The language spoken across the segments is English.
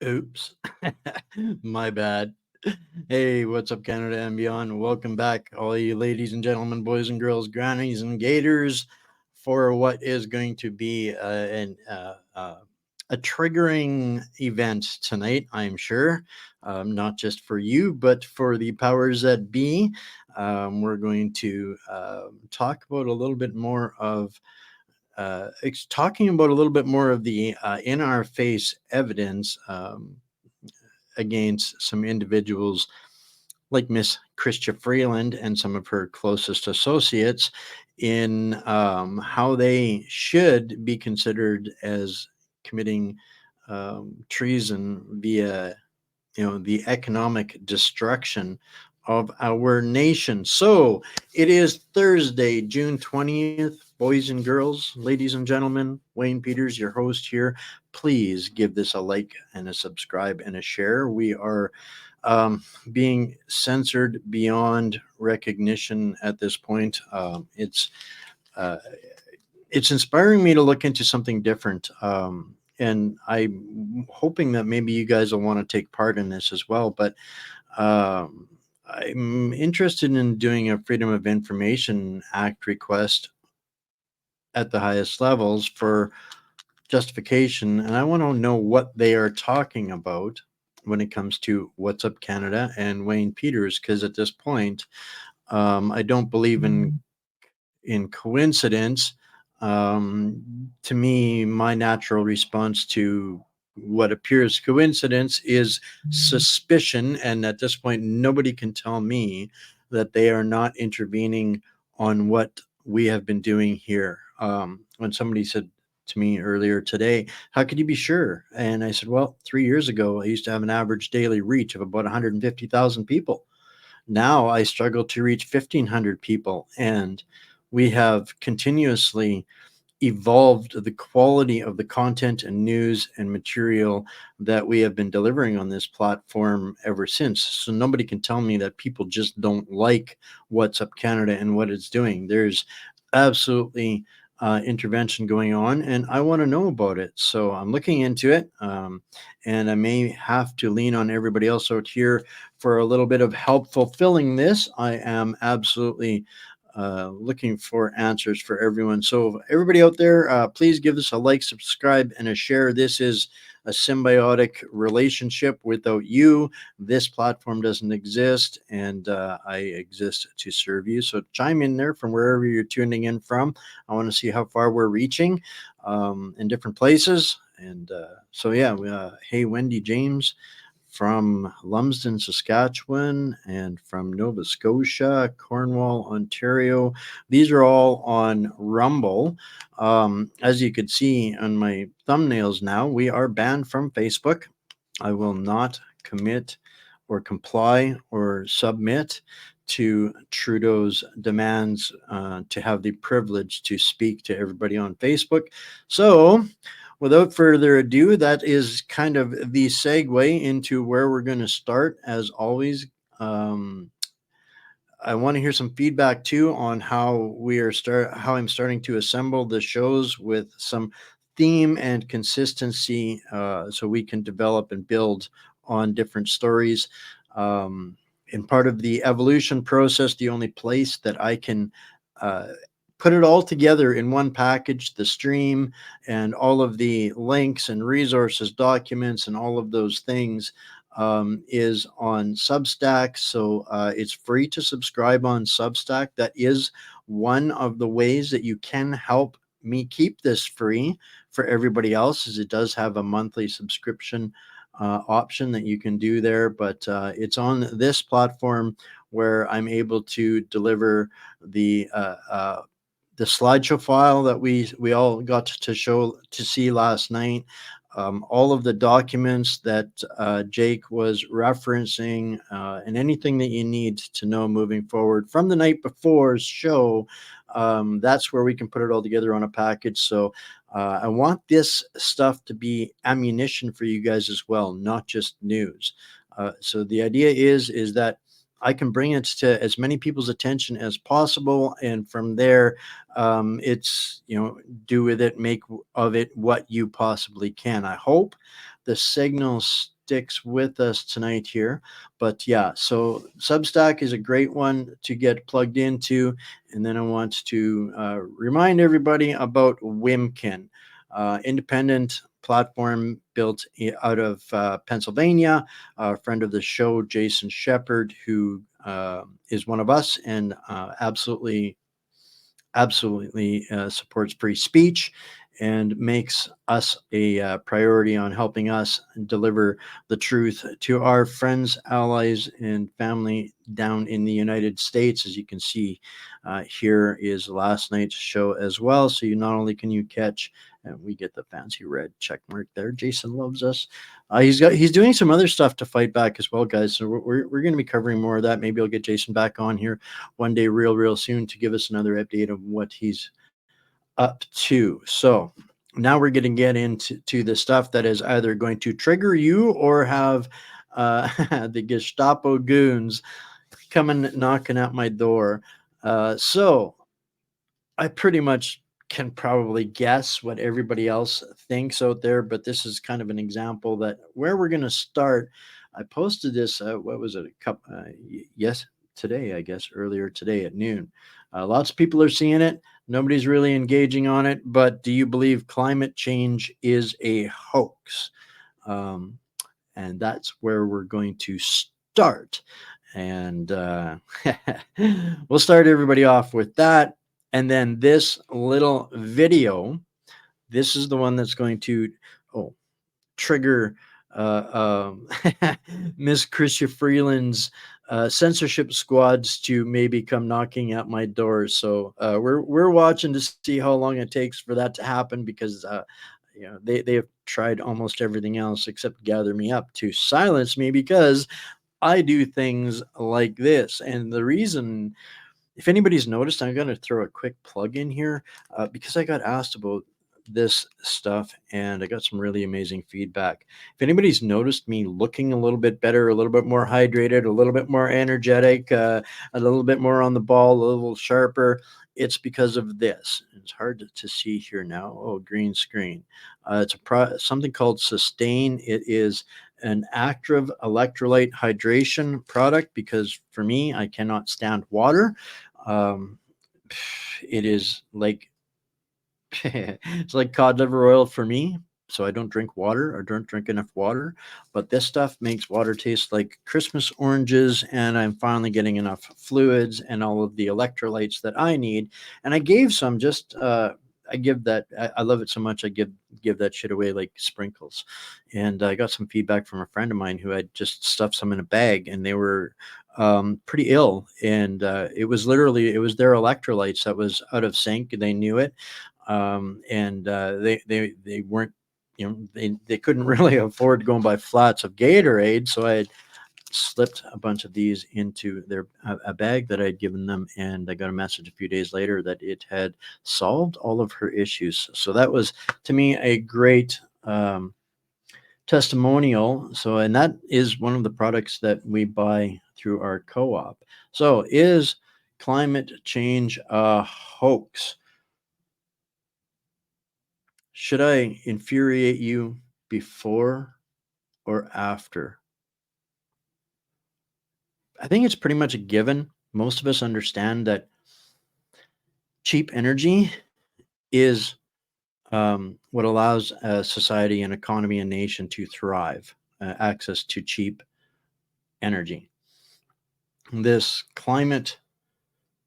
Oops. My bad. Hey, what's up, Canada and beyond? Welcome back, all you ladies and gentlemen, boys and girls, grannies and gators, for what is going to be a triggering event tonight, I'm sure. Not just for you, but for the powers that be. We're going to talk about a little bit more of talking about a little bit more of the in our face evidence against some individuals like Miss Chrystia Freeland and some of her closest associates in how they should be considered as committing treason via the economic destruction of our nation. So it is Thursday, June 20th. Boys and girls, ladies and gentlemen, Wayne Peters, your host here. Please give this a like and a subscribe and a share. We are being censored beyond recognition at this point. Uh, it's inspiring me to look into something different. And I'm hoping that maybe you guys will want to take part in this as well. But I'm interested in doing a Freedom of Information Act request at the highest levels for justification. And I want to know what they are talking about when it comes to What's Up Canada and Wayne Peters, because at this point, I don't believe in coincidence. To me, my natural response to what appears coincidence is suspicion, and at this point, nobody can tell me that they are not intervening on what we have been doing here. When somebody said to me earlier today, how could you be sure? And I said, well, 3 years ago, I used to have an average daily reach of about 150,000 people. Now I struggle to reach 1,500 people, and we have continuously evolved the quality of the content and news and material that we have been delivering on this platform ever since. So nobody can tell me that people just don't like What's Up Canada and what it's doing. There's absolutely intervention going on, and I want to know about it. So I'm looking into it, and I may have to lean on everybody else out here for a little bit of help fulfilling this. I am absolutely looking for answers for everyone. So everybody out there, please give us a like, subscribe, and a share. This is a symbiotic relationship. Without you, this platform doesn't exist, and I exist to serve you. So chime in there from wherever you're tuning in from. I want to see how far we're reaching in different places. And so, yeah, hey, Wendy James from Lumsden, Saskatchewan, and from Nova Scotia, Cornwall, Ontario. These are all on Rumble. As you could see on my thumbnails now, we are banned from Facebook. I will not commit or comply or submit to Trudeau's demands to have the privilege to speak to everybody on Facebook. So, without further ado, that is kind of the segue into where we're going to start. As always, I want to hear some feedback too on how how I'm starting to assemble the shows with some theme and consistency, so we can develop and build on different stories. In part of the evolution process, the only place that I can uh, put it all together in one package, the stream and all of the links and resources, documents, and all of those things, is on Substack. So it's free to subscribe on Substack. That is one of the ways that you can help me keep this free for everybody else, as it does have a monthly subscription option that you can do there. But it's on this platform where I'm able to deliver the slideshow file that we all got to see last night, all of the documents that Jake was referencing, and anything that you need to know moving forward from the night before's show. That's where we can put it all together on a package. So I want this stuff to be ammunition for you guys as well, not just news. So the idea is that I can bring it to as many people's attention as possible, and from there, it's do with it, make of it what you possibly can. I hope the signal sticks with us tonight here. But yeah, so Substack is a great one to get plugged into. And then I want to remind everybody about Wimkin, independent platform built out of Pennsylvania. A friend of the show, Jason Shepard, who is one of us and absolutely supports free speech and makes us a priority on helping us deliver the truth to our friends, allies, and family down in the United States. As you can see, here is last night's show as well. So you not only can you catch, and we get the fancy red check mark there. Jason loves us. He's doing some other stuff to fight back as well, guys. So we're going to be covering more of that. Maybe I'll get Jason back on here one day, real soon, to give us another update of what he's up to. So now we're going to get into the stuff that is either going to trigger you or have the Gestapo goons coming knocking at my door. So I pretty much can probably guess what everybody else thinks out there, but this is kind of an example that where we're going to start. I posted this, what was it, today, I guess, earlier today at noon. Lots of people are seeing it. Nobody's really engaging on it, but do you believe climate change is a hoax? And that's where we're going to start. And we'll start everybody off with that. And then this little video, this is the one that's going to trigger Miss Chrystia Freeland's censorship squads to maybe come knocking at my door. So we're watching to see how long it takes for that to happen, because they have tried almost everything else except gather me up to silence me, because I do things like this. And the reason, if anybody's noticed, I'm going to throw a quick plug in here because I got asked about this stuff and I got some really amazing feedback. If anybody's noticed me looking a little bit better, a little bit more hydrated, a little bit more energetic, a little bit more on the ball, a little sharper, it's because of this. It's hard to see here now. Oh, green screen. It's something called Sustain. It is an active electrolyte hydration product, because for me, I cannot stand water. It is like it's like cod liver oil for me. So I don't drink water, or don't drink enough water, but this stuff makes water taste like Christmas oranges, and I'm finally getting enough fluids and all of the electrolytes that I need. And I gave some I give that, I love it so much, I give that shit away like sprinkles. And I got some feedback from a friend of mine who had just stuffed some in a bag, and they were pretty ill. And it was their electrolytes that was out of sync. They knew it. And they weren't, they couldn't really afford going by flats of Gatorade. So I had slipped a bunch of these into a bag that I'd given them, and I got a message a few days later that it had solved all of her issues. So that was, to me, a great testimonial. So, and that is one of the products that we buy through our co-op. So, is climate change a hoax? Should I infuriate you before or after? I think it's pretty much a given. Most of us understand that cheap energy is what allows a society, an economy, a nation to thrive. Access to cheap energy. This climate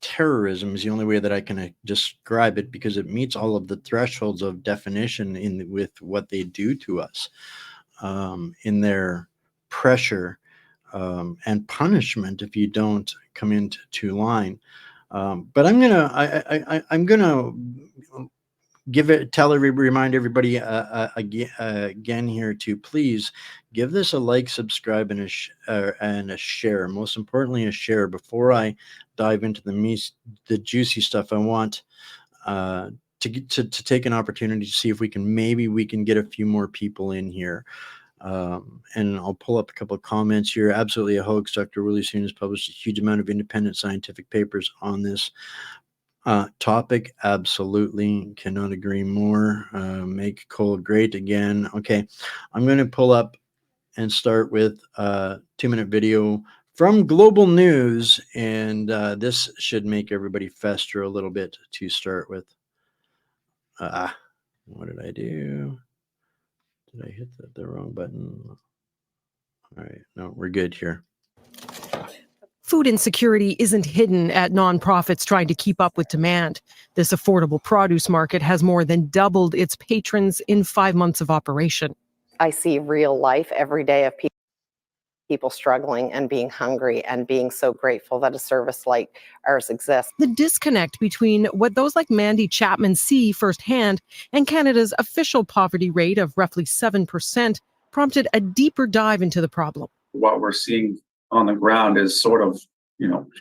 terrorism is the only way that I can describe it, because it meets all of the thresholds of definition with what they do to us in their pressure and punishment if you don't come into line. But I'm gonna remind everybody again here to please give this a like, subscribe, and a share. Most importantly, a share. Before I dive into the juicy stuff, I want to take an opportunity to see if we can get a few more people in here. And I'll pull up a couple of comments here. Absolutely a hoax. Dr. Willie Soon has published a huge amount of independent scientific papers on this topic. Absolutely. Cannot agree more. Make coal great again. Okay. I'm going to pull up and start with a 2-minute video from Global News. And this should make everybody fester a little bit to start with. What did I do? Did I hit the wrong button? All right, no, we're good here. Food insecurity isn't hidden at nonprofits trying to keep up with demand. This affordable produce market has more than doubled its patrons in 5 months of operation. I see real life every day of people struggling and being hungry and being so grateful that a service like ours exists. The disconnect between what those like Mandy Chapman see firsthand and Canada's official poverty rate of roughly 7% prompted a deeper dive into the problem. What we're seeing on the ground is sort of,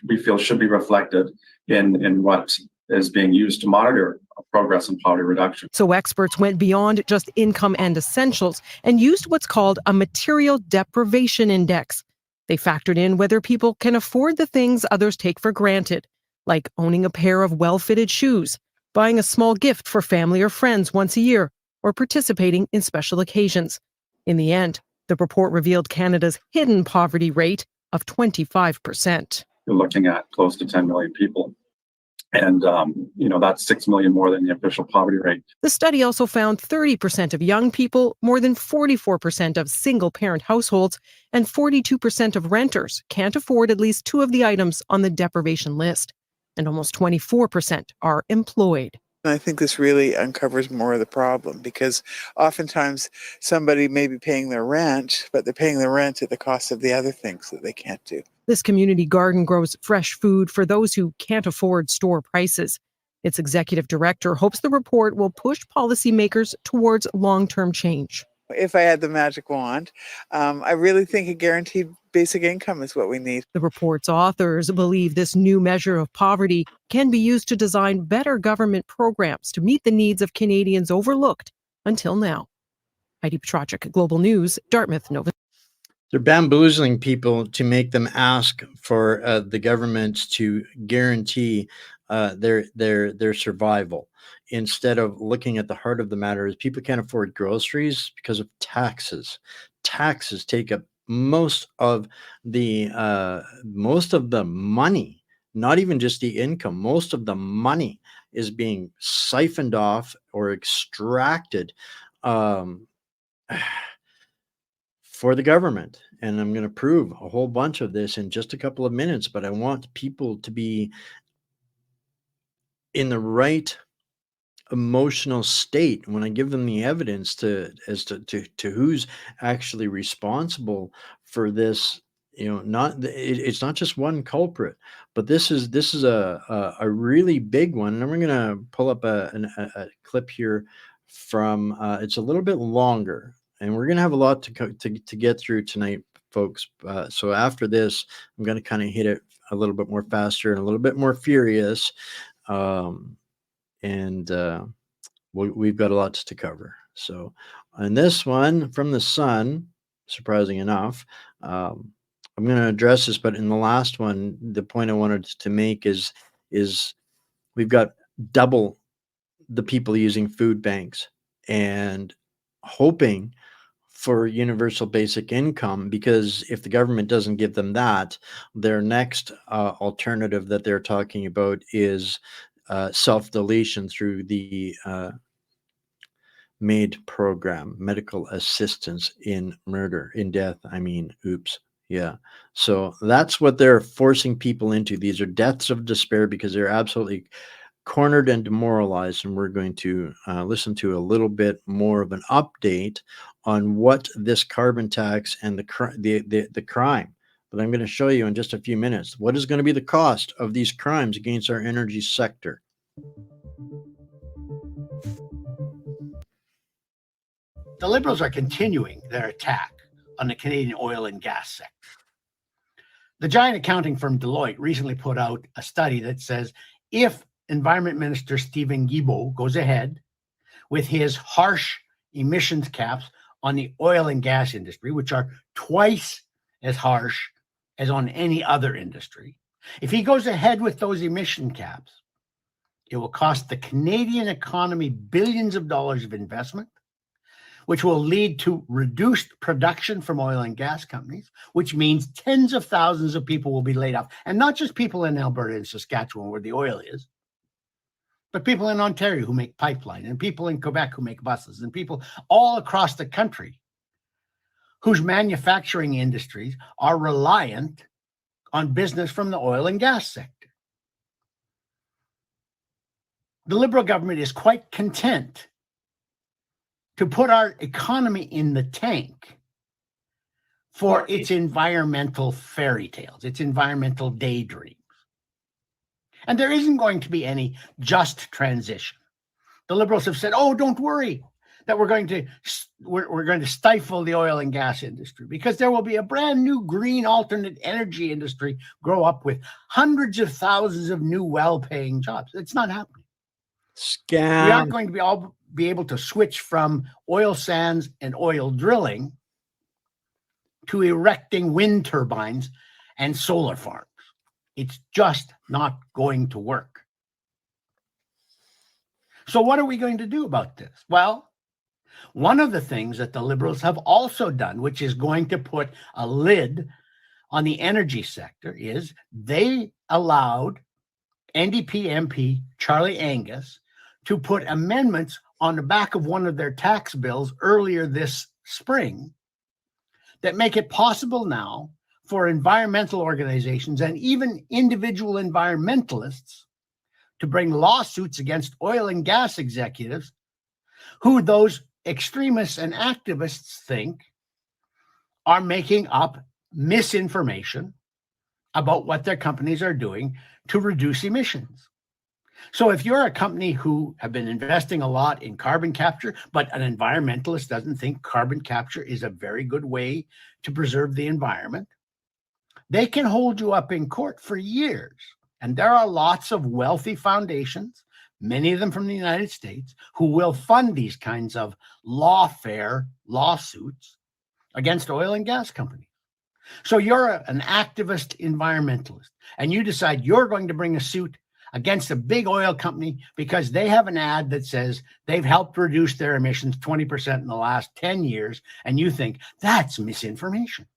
we feel should be reflected in what is being used to monitor progress in poverty reduction. So experts went beyond just income and essentials and used what's called a material deprivation index. They factored in whether people can afford the things others take for granted, like owning a pair of well-fitted shoes, buying a small gift for family or friends once a year, or participating in special occasions. In the end, the report revealed Canada's hidden poverty rate of 25%. You're looking at close to 10 million people. And, that's 6 million more than the official poverty rate. The study also found 30% of young people, more than 44% of single-parent households, and 42% of renters can't afford at least 2 of the items on the deprivation list. And almost 24% are employed. I think this really uncovers more of the problem, because oftentimes somebody may be paying their rent, but they're paying the rent at the cost of the other things that they can't do. This community garden grows fresh food for those who can't afford store prices. Its executive director hopes the report will push policymakers towards long-term change. If I had the magic wand, I really think a guaranteed basic income is what we need. The report's authors believe this new measure of poverty can be used to design better government programs to meet the needs of Canadians overlooked until now. Heidi Petracek, Global News, Dartmouth, Nova. They're bamboozling people to make them ask for the government to guarantee their survival, instead of looking at the heart of the matter. Is people can't afford groceries because of taxes. Taxes take up most of the money, not even just the income. Most of the money is being siphoned off or extracted for the government. And I'm going to prove a whole bunch of this in just a couple of minutes, but I want people to be in the right emotional state when I give them the evidence as to who's actually responsible for this. It's not just one culprit, but this is a really big one. And we're going to pull up a clip here from it's a little bit longer, and we're going to have a lot to get through tonight, folks. So after this, I'm going to kind of hit it a little bit more faster and a little bit more furious. We've got a lot to cover. So on this one from the Sun, surprising enough, I'm going to address this, but in the last one, the point I wanted to make is we've got double the people using food banks and hoping for universal basic income, because if the government doesn't give them that, their next alternative that they're talking about is self-deletion through the MAID program, medical assistance in death. Oops. Yeah. So that's what they're forcing people into. These are deaths of despair because they're absolutely cornered and demoralized. And we're going to listen to a little bit more of an update on what this carbon tax and the crime that I'm going to show you in just a few minutes. What is going to be the cost of these crimes against our energy sector? The Liberals are continuing their attack on the Canadian oil and gas sector. The giant accounting firm Deloitte recently put out a study that says if Environment Minister Stephen Guilbeault goes ahead with his harsh emissions caps on the oil and gas industry, which are twice as harsh as on any other industry, if he goes ahead with those emission caps, it will cost the Canadian economy billions of dollars of investment, which will lead to reduced production from oil and gas companies, which means tens of thousands of people will be laid off. And not just people in Alberta and Saskatchewan where the oil is, but people in Ontario who make pipeline, and people in Quebec who make buses, and people all across the country whose manufacturing industries are reliant on business from the oil and gas sector. The Liberal government is quite content to put our economy in the tank for its environmental fairy tales, its environmental daydreams. And there isn't going to be any just transition. The Liberals have said, oh, don't worry that we're going to stifle the oil and gas industry, because there will be a brand new green alternate energy industry grow up with hundreds of thousands of new well-paying jobs. It's not happening. Scam. We aren't going to be able to switch from oil sands and oil drilling to erecting wind turbines and solar farms. It's just not going to work. So what are we going to do about this? Well, one of the things that the Liberals have also done, which is going to put a lid on the energy sector, is they allowed NDP MP Charlie Angus to put amendments on the back of one of their tax bills earlier this spring that make it possible now for environmental organizations and even individual environmentalists to bring lawsuits against oil and gas executives who those extremists and activists think are making up misinformation about what their companies are doing to reduce emissions. So if you're a company who have been investing a lot in carbon capture, but an environmentalist doesn't think carbon capture is a very good way to preserve the environment, they can hold you up in court for years. And there are lots of wealthy foundations, many of them from the United States, who will fund these kinds of lawfare lawsuits against oil and gas companies. So you're an activist environmentalist, and you decide you're going to bring a suit against a big oil company because they have an ad that says they've helped reduce their emissions 20% in the last 10 years, and you think that's misinformation.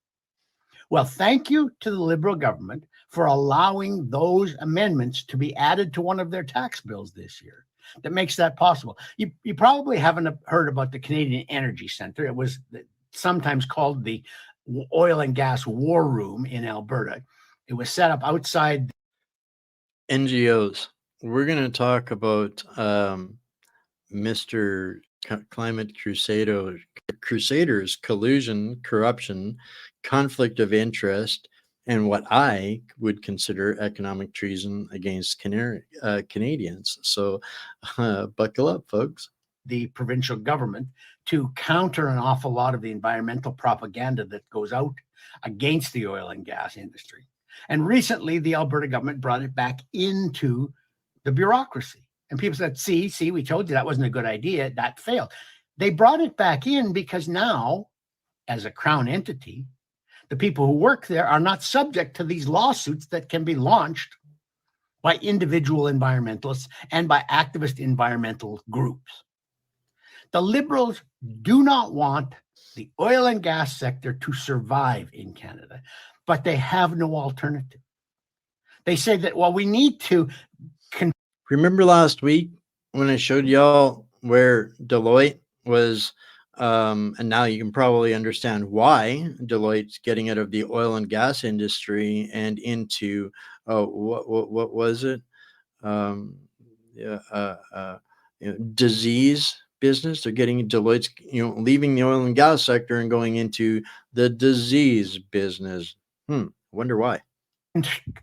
Well, thank you to the Liberal government for allowing those amendments to be added to one of their tax bills this year that makes that possible. You probably haven't heard about the Canadian Energy Centre. It was sometimes called the Oil and Gas War Room in Alberta. It was set up outside NGOs. We're going to talk about Mr. Climate Crusaders, collusion, corruption, conflict of interest, and what I would consider economic treason against Canadians. So buckle up, folks. the provincial government to counter an awful lot of the environmental propaganda that goes out against the oil and gas industry. And recently, the Alberta government brought it back into the bureaucracy. And people said, see, we told you that wasn't a good idea. That failed. They brought it back in because now, as a Crown entity, the people who work there are not subject to these lawsuits that can be launched by individual environmentalists and by activist environmental groups. The Liberals do not want the oil and gas sector to survive in Canada, but they have no alternative. They say that, well, we need to... Remember last week when I showed y'all where Deloitte was, and now you can probably understand why Deloitte's getting out of the oil and gas industry and into, what was it? Disease business. They're getting Deloitte's, leaving the oil and gas sector and going into the disease business. Wonder why.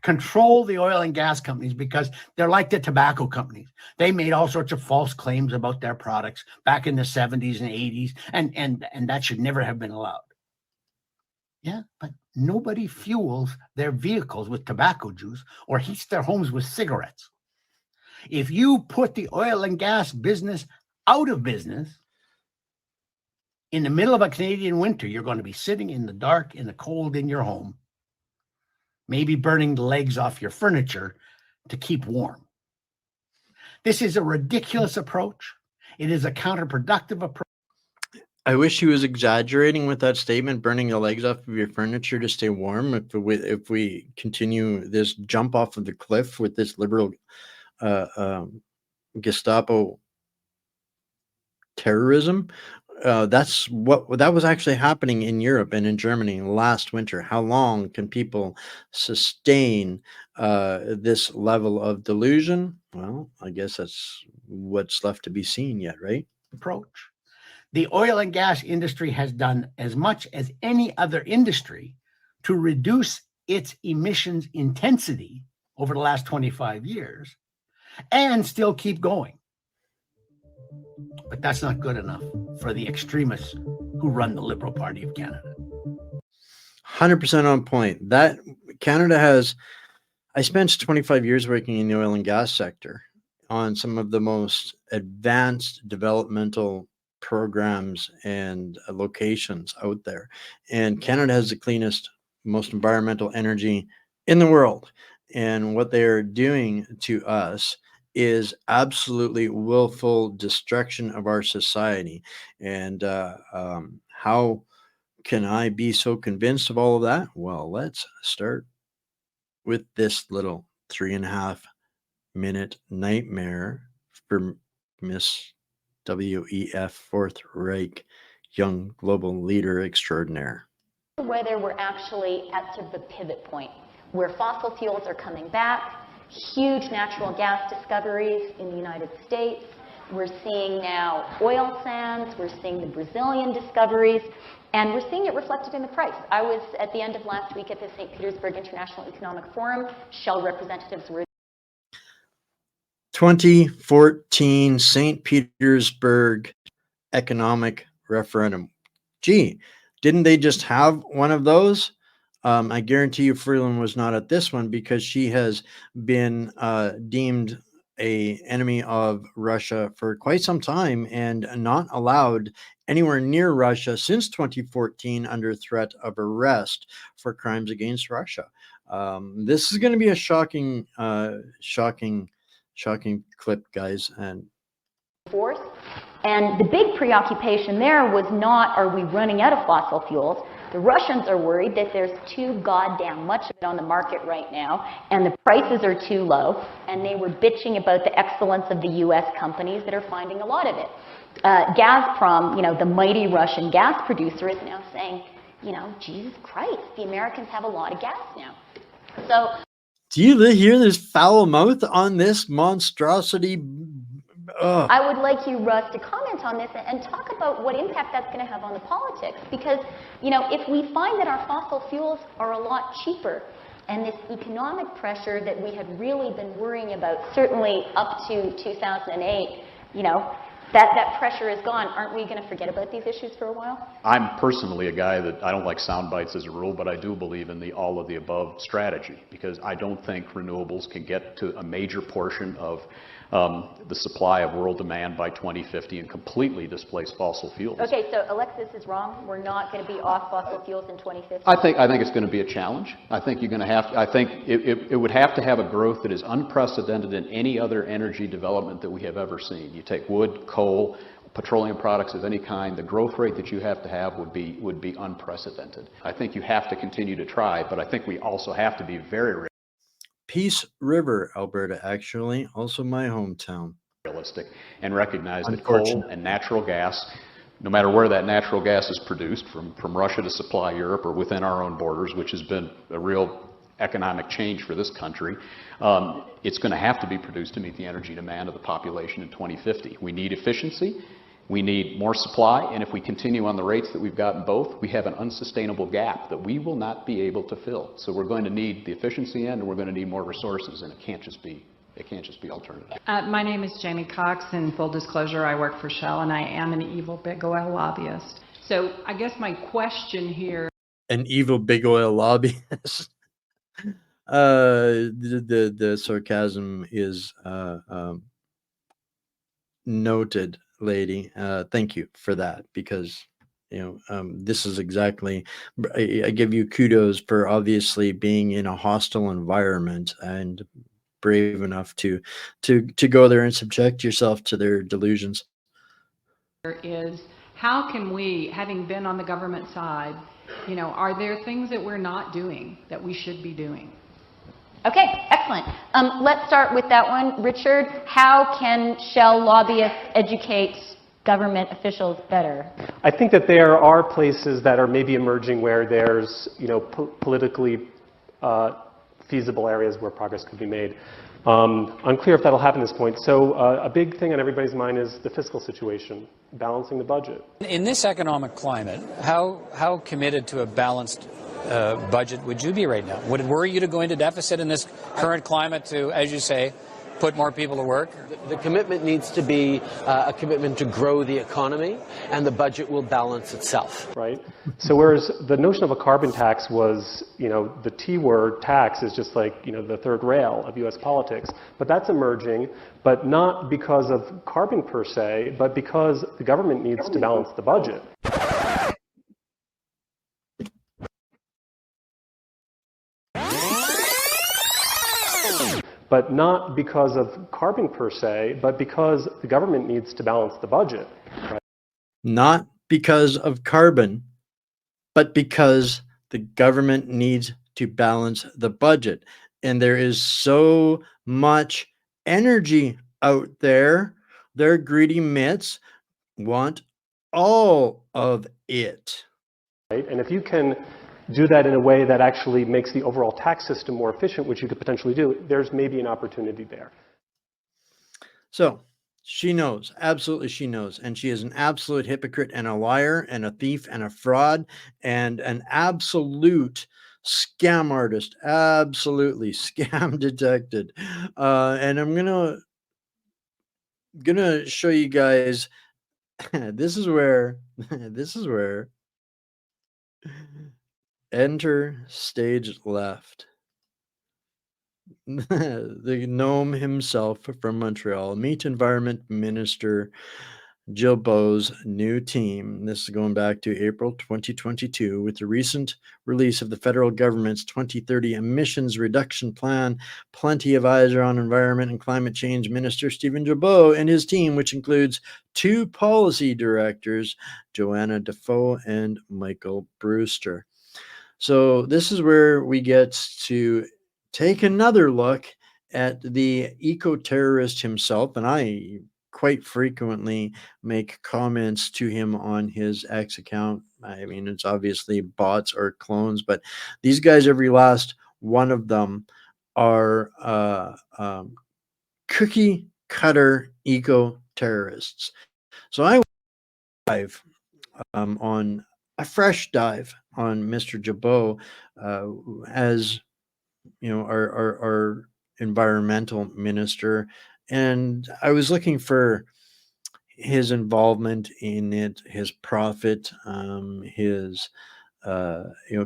Control the oil and gas companies because they're like the tobacco companies. They made all sorts of false claims about their products back in the 70s and 80s, and that should never have been allowed. Yeah, but nobody fuels their vehicles with tobacco juice or heats their homes with cigarettes. If you put the oil and gas business out of business in the middle of a Canadian winter, you're going to be sitting in the dark, in the cold in your home, maybe burning the legs off your furniture to keep warm. This is a ridiculous approach. It is a counterproductive approach. I wish he was exaggerating with that statement, burning the legs off of your furniture to stay warm. If we continue this jump off of the cliff with this liberal Gestapo terrorism, that was actually happening in Europe and in Germany last winter. How long can people sustain this level of delusion? Well, I guess that's what's left to be seen yet, right? Approach. The oil and gas industry has done as much as any other industry to reduce its emissions intensity over the last 25 years and still keep going. But that's not good enough for the extremists who run the Liberal Party of Canada. 100% on point. That Canada has, I spent 25 years working in the oil and gas sector on some of the most advanced developmental programs and locations out there. And Canada has the cleanest, most environmental energy in the world. And what they are doing to us is absolutely willful destruction of our society. And how can I be so convinced of all of that? Well, let's start with this little 3.5 minute nightmare for Miss WEF Fourth Reich, young global leader extraordinaire. Whether we're actually at sort of a pivot point where fossil fuels are coming back, huge natural gas discoveries in the United States. We're seeing now oil sands, we're seeing the Brazilian discoveries, and we're seeing it reflected in the price. I was at the end of last week at the St. Petersburg International Economic Forum. Shell representatives were 2014 St. Petersburg economic referendum. Gee, didn't they just have one of those? I guarantee you Freeland was not at this one because she has been deemed an enemy of Russia for quite some time and not allowed anywhere near Russia since 2014 under threat of arrest for crimes against Russia. This is going to be a shocking clip, guys. And force. And the big preoccupation there was not, are we running out of fossil fuels? The Russians are worried that there's too goddamn much of it on the market right now, and the prices are too low, and they were bitching about the excellence of the U.S. companies that are finding a lot of it. Gazprom, the mighty Russian gas producer, is now saying, Jesus Christ, the Americans have a lot of gas now. So, do you hear this foul mouth on this monstrosity? I would like you, Russ, to comment on this and talk about what impact that's going to have on the politics. Because, if we find that our fossil fuels are a lot cheaper, and this economic pressure that we had really been worrying about, certainly up to 2008, that pressure is gone, aren't we going to forget about these issues for a while? I'm personally a guy that I don't like sound bites as a rule, but I do believe in the all of the above strategy, because I don't think renewables can get to a major portion of the supply of world demand by 2050 and completely displace fossil fuels. Okay, so Alexis is wrong. We're not going to be off fossil fuels in 2050. I think it's going to be a challenge. I think you're going to have. I think it would have to have a growth that is unprecedented in any other energy development that we have ever seen. You take wood, coal, petroleum products of any kind. The growth rate that you have to have would be unprecedented. I think you have to continue to try, but I think we also have to be very Peace River, Alberta, actually, also my hometown. Realistic and recognize that coal and natural gas, no matter where that natural gas is produced, from Russia to supply Europe or within our own borders, which has been a real economic change for this country, it's going to have to be produced to meet the energy demand of the population in 2050. We need efficiency. We need more supply, and if we continue on the rates that we've gotten both, we have an unsustainable gap that we will not be able to fill. So we're going to need the efficiency end, and we're going to need more resources, and it can't just be alternative. My name is Jamie Cox, and full disclosure, I work for Shell, and I am an evil big oil lobbyist. So I guess my question here... An evil big oil lobbyist. The sarcasm is noted. Lady, thank you for that, because this is exactly, I give you kudos for obviously being in a hostile environment and brave enough to go there and subject yourself to their delusions. Is how can we, having been on the government side, are there things that we're not doing that we should be doing? Okay, excellent. Let's start with that one. Richard, how can Shell lobbyists educate government officials better? I think that there are places that are maybe emerging where there's, politically feasible areas where progress could be made. Unclear if that'll happen at this point. So a big thing on everybody's mind is the fiscal situation, balancing the budget. In this economic climate, how committed to a balanced budget would you be right now? Would it worry you to go into deficit in this current climate to, as you say, put more people to work? The commitment needs to be a commitment to grow the economy, and the budget will balance itself. Right. So whereas the notion of a carbon tax was, the T word tax is just like, the third rail of U.S. politics. But that's emerging, but not because of carbon per se, but because the government needs to balance the budget. But not because of carbon per se, but because the government needs to balance the budget. Right? Not because of carbon, but because the government needs to balance the budget. And there is so much energy out there. Their greedy mitts want all of it. Right? And if you can do that in a way that actually makes the overall tax system more efficient, which you could potentially do, there's maybe an opportunity there. So she knows, absolutely she knows. And she is an absolute hypocrite and a liar and a thief and a fraud and an absolute scam artist. Absolutely scam detected. And I'm gonna show you guys, this is where enter stage left. The gnome himself from Montreal. Meet Environment Minister Gilbo's new team. This is going back to April 2022 with the recent release of the federal government's 2030 emissions reduction plan. Plenty of eyes are on Environment and Climate Change Minister Stephen Gilbo and his team, which includes 2 policy directors, Joanna Defoe and Michael Brewster. So this is where we get to take another look at the eco-terrorist himself, and I quite frequently make comments to him on his X account. I mean, it's obviously bots or clones, but these guys, every last one of them, are cookie cutter eco-terrorists. So I dive on a fresh dive on Mr. Jabot as our environmental minister, and I was looking for his involvement in it, his profit, his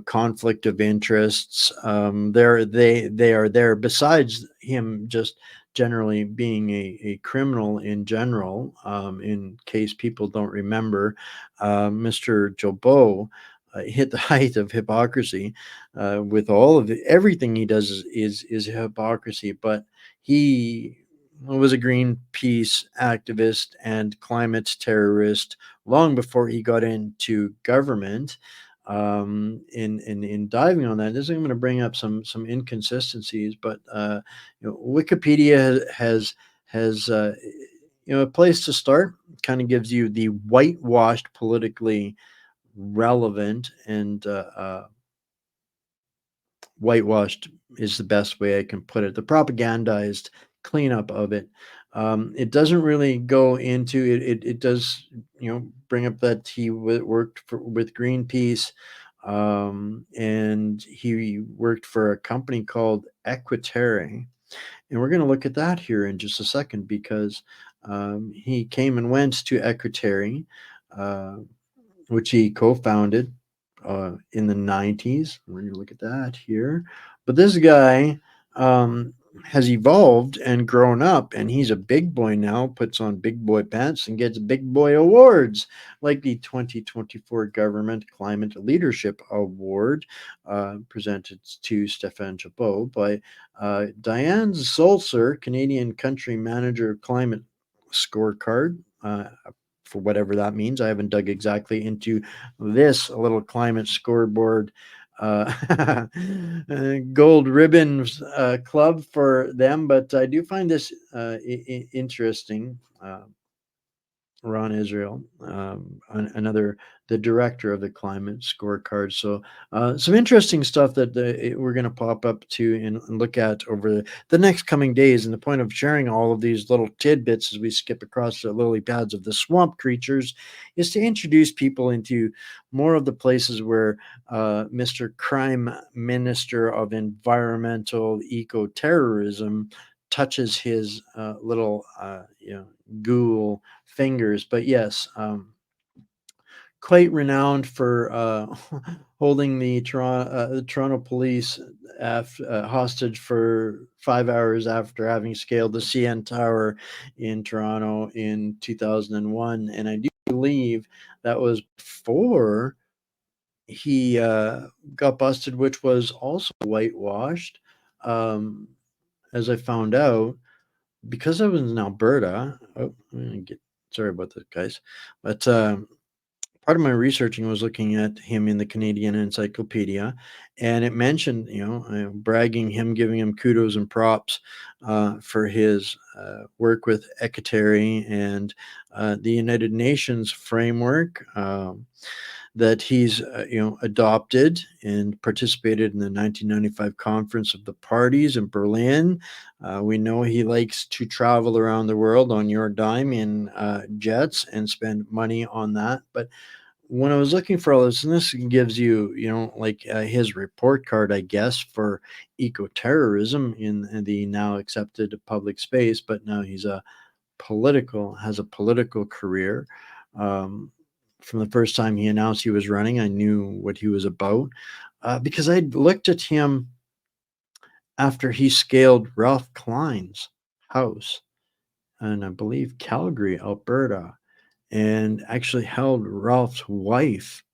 conflict of interests. They are there. Besides him just generally being a criminal in general, in case people don't remember, Mr. Jobot hit the height of hypocrisy with all of everything he does is hypocrisy. But he was a Greenpeace activist and climate terrorist long before he got into government. In diving on that, this is going to bring up some inconsistencies, but Wikipedia has a place to start. Kind of gives you the whitewashed, politically relevant, and whitewashed is the best way I can put it, the propagandized cleanup of it. It doesn't really go into it. It does, bring up that he worked with Greenpeace, and he worked for a company called Equiterre. And we're going to look at that here in just a second, because he came and went to Equiterre, which he co-founded in the 90s. We're going to look at that here. But this guy has evolved and grown up, and he's a big boy now, puts on big boy pants and gets big boy awards like the 2024 Government Climate Leadership Award, presented to Stéphane Jabot by Diane Sulzer, Canadian Country Manager of Climate Scorecard, for whatever that means. I haven't dug exactly into this little climate scoreboard gold ribbons club for them, but I do find this interesting. Ron Israel, the director of the climate scorecard. So some interesting stuff that we're going to pop up to and look at over the next coming days. And the point of sharing all of these little tidbits as we skip across the lily pads of the swamp creatures is to introduce people into more of the places where Mr. Crime Minister of Environmental Eco-Terrorism touches his little ghoul fingers. But yes, quite renowned for holding the Toronto police hostage for 5 hours after having scaled the CN Tower in Toronto in 2001. And I do believe that was before he got busted, which was also whitewashed, as I found out. Because I was in Alberta, sorry about that, guys, but part of my researching was looking at him in the Canadian Encyclopedia, and it mentioned, bragging him, giving him kudos and props for his work with Ekateri and the United Nations framework that he's adopted and participated in the 1995 Conference of the Parties in Berlin. We know he likes to travel around the world on your dime in jets and spend money on that. But when I was looking for all this, and this gives you, his report card, I guess, for eco-terrorism in the now accepted public space, but now he's has a political career. From the first time he announced he was running, I knew what he was about because I looked at him after he scaled Ralph Klein's house in, I believe, Calgary, Alberta, and actually held Ralph's wife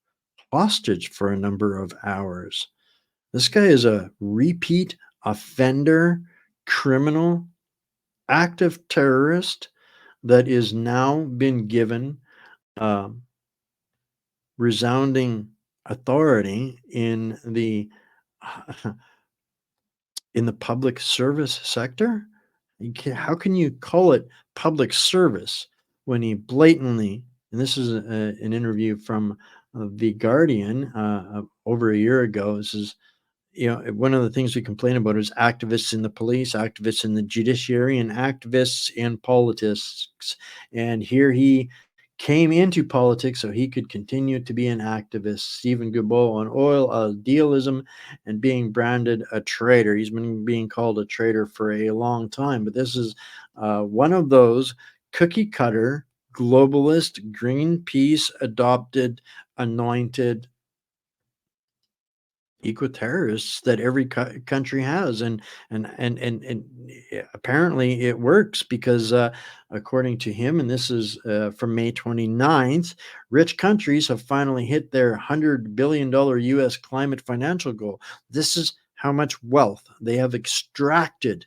hostage for a number of hours. This guy is a repeat offender, criminal, active terrorist that is now been given resounding authority in the public service sector. How can you call it public service when he blatantly, and this is an interview from The Guardian over a year ago, this is, one of the things we complain about is activists in the police, activists in the judiciary, and activists in politics. And here he came into politics so he could continue to be an activist. Stephen Guilbeault on oil dealism and being branded a traitor. He's been being called a traitor for a long time, but this is one of those cookie cutter, globalist, Greenpeace adopted, anointed eco-terrorists that every country has, and apparently it works because according to him, and this is from May 29th, rich countries have finally hit their $100 billion US climate financial goal. This is how much wealth they have extracted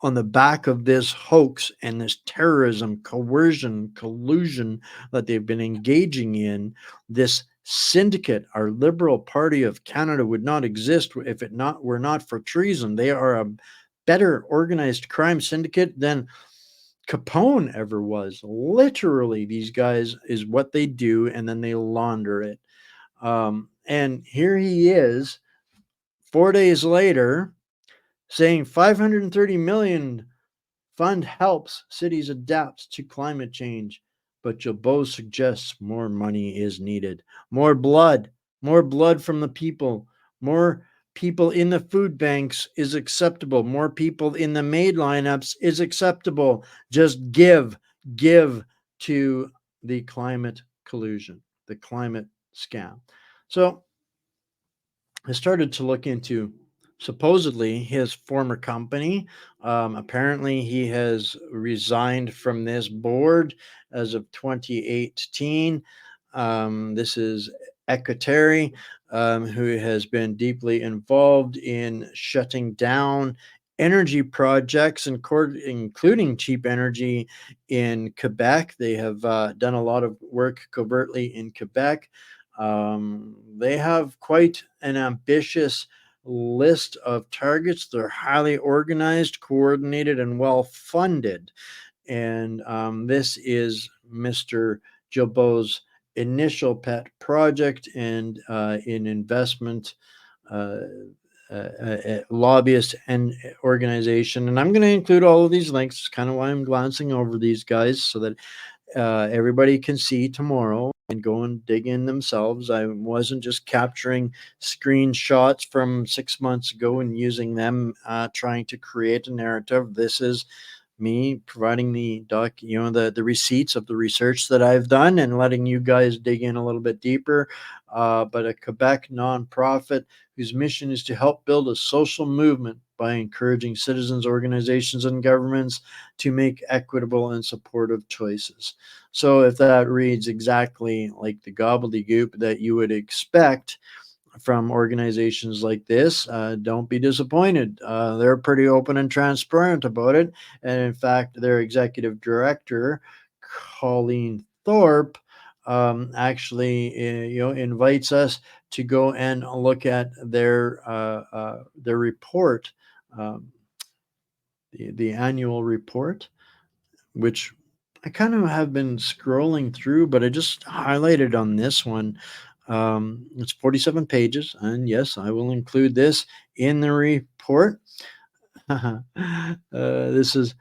on the back of this hoax and this terrorism, coercion, collusion that they've been engaging in. This syndicate, our Liberal Party of Canada, would not exist if it were not for treason. They are a better organized crime syndicate than Capone ever was. Literally, these guys is what they do, and then they launder it. And here he is 4 days later saying 530 million fund helps cities adapt to climate change. But Guilbeault suggests more money is needed. More blood from the people. More people in the food banks is acceptable. More people in the maid lineups is acceptable. Just give to the climate collusion, the climate scam. So I started to look into supposedly his former company. Apparently he has resigned from this board as of 2018. This is Ekateri, who has been deeply involved in shutting down energy projects, including cheap energy in Quebec. They have done a lot of work covertly in Quebec. They have quite an ambitious list of targets. They're highly organized, coordinated, and well funded. And this is Mr. Jobbo's initial pet project and in investment lobbyist and organization. And I'm going to include all of these links. It's kind of why I'm glancing over these guys so that everybody can see tomorrow and go and dig in themselves. I wasn't just capturing screenshots from 6 months ago and using them trying to create a narrative. This is me providing the the receipts of the research that I've done and letting you guys dig in a little bit deeper. But a Quebec nonprofit whose mission is to help build a social movement by encouraging citizens, organizations, and governments to make equitable and supportive choices. So if that reads exactly like the gobbledygook that you would expect from organizations like this, don't be disappointed. They're pretty open and transparent about it. And in fact, their executive director, Colleen Thorpe, actually invites us to go and look at their report, the annual report, which I kind of have been scrolling through, but I just highlighted on this one. It's 47 pages, and yes, I will include this in the report. This is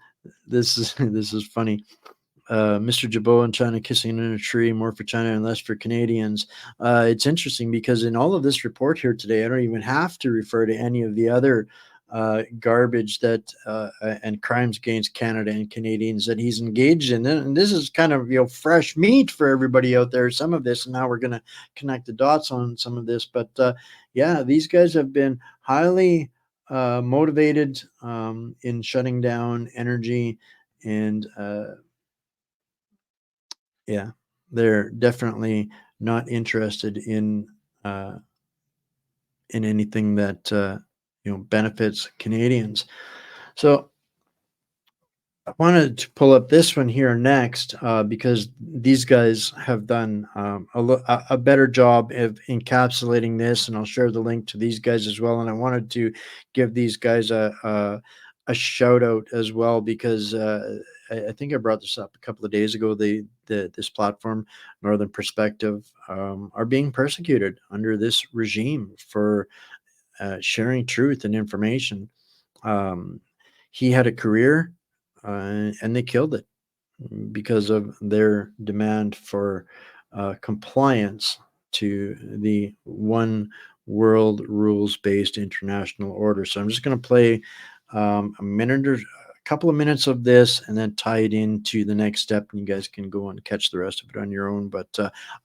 funny. Mr. Jabot and China kissing in a tree, more for China and less for Canadians. It's interesting because in all of this report here today, I don't even have to refer to any of the other garbage that and crimes against Canada and Canadians that he's engaged in. And this is kind of fresh meat for everybody out there, some of this, and now we're going to connect the dots on some of this. But yeah, these guys have been highly motivated in shutting down energy, and yeah, they're definitely not interested in anything that benefits Canadians. So I wanted to pull up this one here next because these guys have done a better job of encapsulating this, and I'll share the link to these guys as well. And I wanted to give these guys a shout out as well because I think I brought this up a couple of days ago. This platform, Northern Perspective, are being persecuted under this regime for sharing truth and information. He had a career and they killed it because of their demand for compliance to the one world rules-based international order. So I'm just going to play a couple of minutes of this and then tie it into the next step, and you guys can go and catch the rest of it on your own. But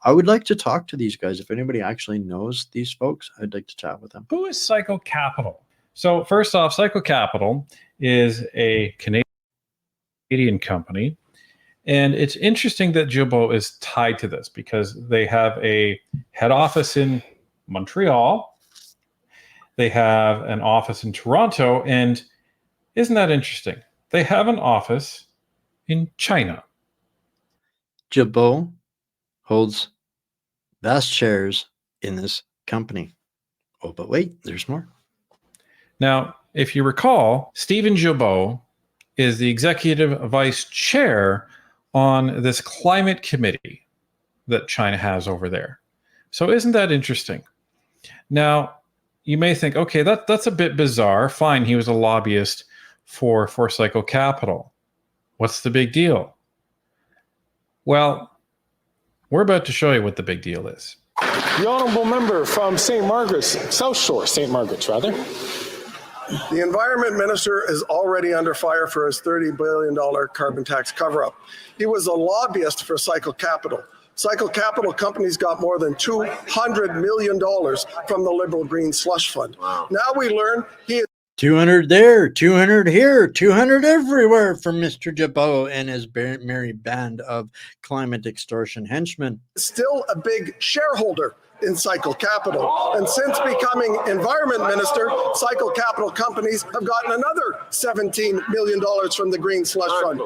I would like to talk to these guys. If anybody actually knows these folks, I'd like to chat with them. Who is Cycle Capital? So first off, Cycle Capital is a Canadian company, and it's interesting that Jabot is tied to this because they have a head office in Montreal, they have an office in Toronto, and isn't that interesting? They have an office in China. Jabot holds vast shares in this company. Oh, but wait, there's more. Now, if you recall, Stephen Jabot is the executive vice chair on this climate committee that China has over there. So isn't that interesting? Now, you may think, okay, that's a bit bizarre. Fine, he was a lobbyist for Cycle Capital. What's the big deal? Well, we're about to show you what the big deal is. The honourable member from St. Margaret's, South Shore, St. Margaret's rather. The environment minister is already under fire for his $30 billion carbon tax cover-up. He was a lobbyist for Cycle Capital. Cycle Capital companies got more than $200 million from the Liberal Green Slush Fund. Wow. Now we learn he is 200 there, 200 here, 200 everywhere from Mr. Jabot and his merry band of climate extortion henchmen. Still a big shareholder in Cycle Capital. And since becoming environment minister, Cycle Capital companies have gotten another $17 million from the Green Slush Fund.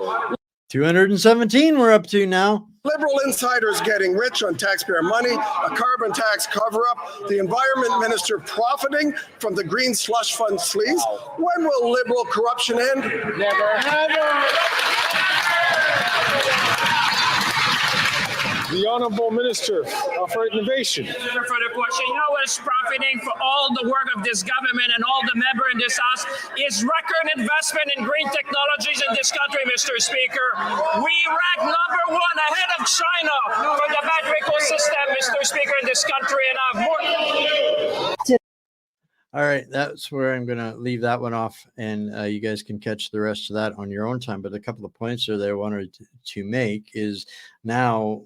217 we're up to now. Liberal insiders getting rich on taxpayer money, a carbon tax cover-up, the environment minister profiting from the Green Slush Fund sleaze. When will Liberal corruption end? Never. The Honourable Minister for Innovation. For the question, you know what's profiting for all the work of this government and all the members in this house is record investment in green technologies in this country, Mr. Speaker. We rank number 1 ahead of China for the battery ecosystem, Mr. Speaker, in this country, and have more. All right, that's where I'm going to leave that one off, and you guys can catch the rest of that on your own time. But a couple of points there that I wanted to make is now,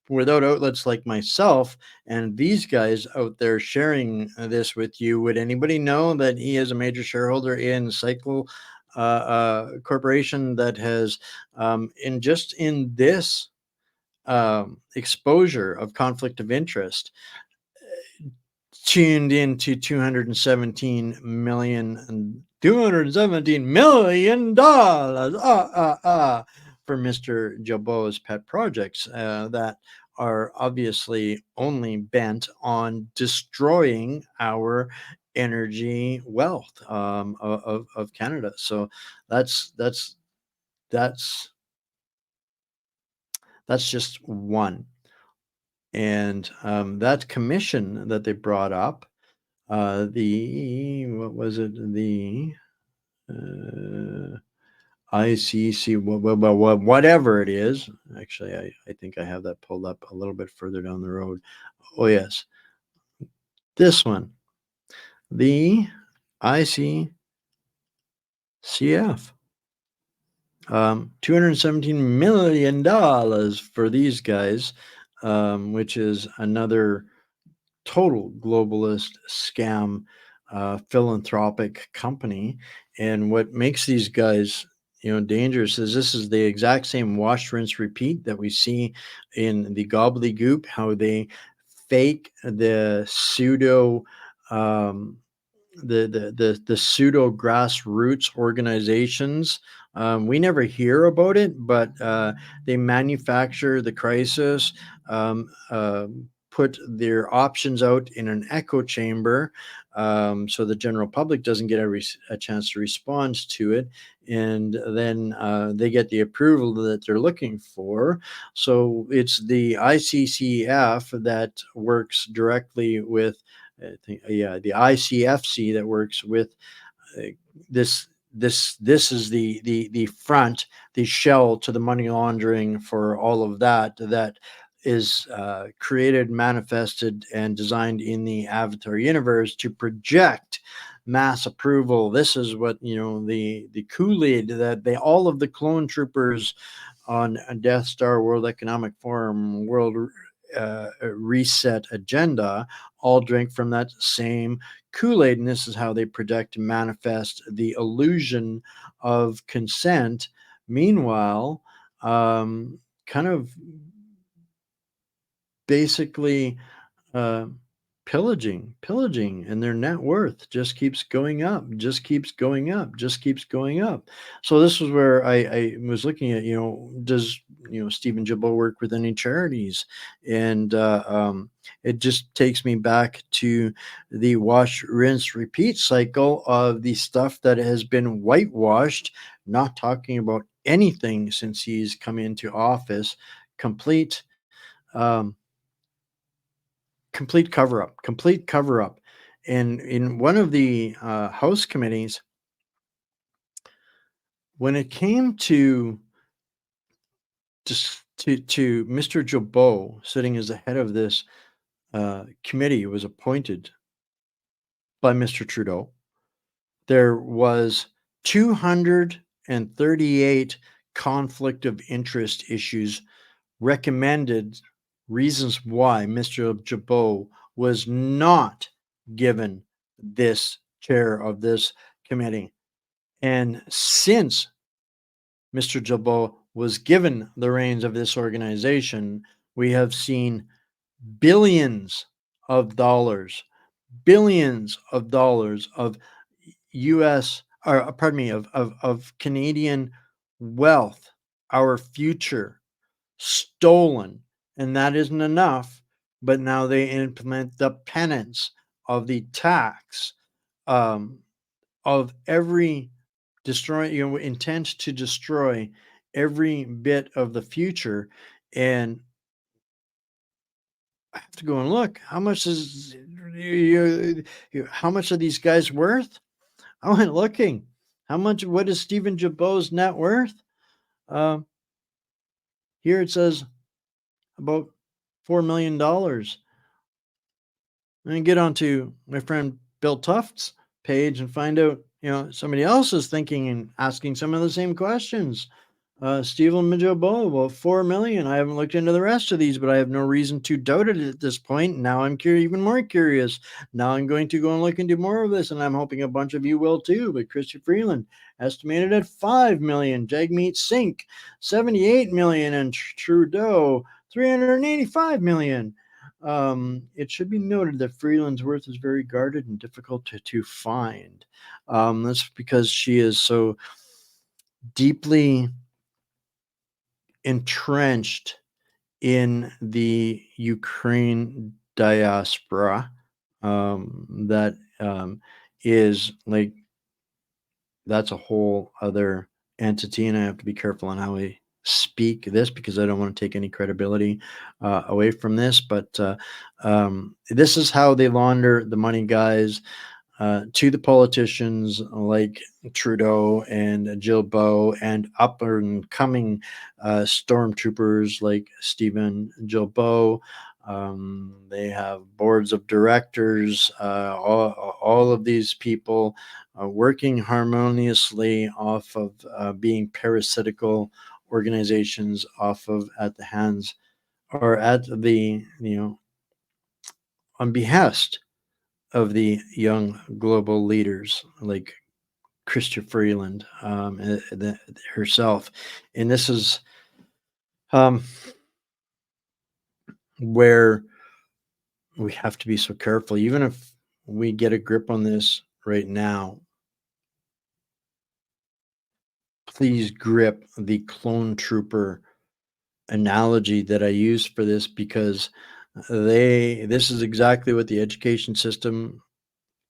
without outlets like myself and these guys out there sharing this with you, would anybody know that he is a major shareholder in Cycle Corporation that has, in this exposure of conflict of interest, tuned into $217 million for Mr. Jabot's pet projects that are obviously only bent on destroying our energy wealth of Canada. So that's just one. And that commission that they brought up, what was it? The ICC, whatever it is. Actually, I think I have that pulled up a little bit further down the road. Oh, yes. This one. The ICCF. $217 million for these guys, which is another total globalist scam, philanthropic company. And what makes these guys, dangerous is this is the exact same wash, rinse, repeat that we see in the gobbledygook, how they fake the pseudo the pseudo grassroots organizations. We never hear about it, but they manufacture the crisis, put their options out in an echo chamber, so the general public doesn't get a chance to respond to it, and then they get the approval that they're looking for. So it's the ICCF that works directly with, the ICFC that works with this. This is the front, the shell to the money laundering for all of that is created, manifested, and designed in the Avatar universe to project mass approval. This is what, the Kool-Aid that all of the clone troopers on Death Star, World Economic Forum, World Reset agenda all drink from that same Kool-Aid, and this is how they project and manifest the illusion of consent. Meanwhile, kind of basically pillaging, and their net worth just keeps going up. So this was where I was looking at, does Stephen Jabot work with any charities? And it just takes me back to the wash, rinse, repeat cycle of the stuff that has been whitewashed, not talking about anything since he's come into office. Complete cover up. And in one of the House committees, when it came to Mr. Jabot sitting as the head of this committee, was appointed by Mr. Trudeau, there was 238 conflict of interest issues recommended, reasons why Mr. Jabot was not given this chair of this committee. And since Mr. Jabot was given the reins of this organization, we have seen billions of dollars, billions of dollars of US, or pardon me, of Canadian wealth, our future, stolen. And that isn't enough, but now they implement the penance of the tax, of every intent to destroy every bit of the future. And I have to go and look, how much are these guys worth? I went looking. What is Stephen Jabot's net worth? Here it says about $4 million. And get onto my friend Bill Tuft's page and find out, somebody else is thinking and asking some of the same questions. Stephen Jabot, well, 4 million. I haven't looked into the rest of these, but I have no reason to doubt it at this point. Now I'm even more curious. Now I'm going to go and look into more of this, and I'm hoping a bunch of you will too. But Chrystia Freeland estimated at 5 million. Jagmeet Singh, 78 million, and Trudeau, 385 million. It should be noted that Freeland's worth is very guarded and difficult to find. That's because she is so deeply entrenched in the Ukraine diaspora, that is like, that's a whole other entity, and I have to be careful on how I speak this because I don't want to take any credibility away from this. But this is how they launder the money, guys, to the politicians like Trudeau and Guilbeault, and up and coming stormtroopers like Stephen Guilbeault. They have boards of directors, all of these people working harmoniously off of being parasitical organizations, at the hands, or at the, on behest of the young global leaders like Chrystia Freeland herself. And this is where we have to be so careful. Even if we get a grip on this right now, please grip the clone trooper analogy that I used for this, because this is exactly what the education system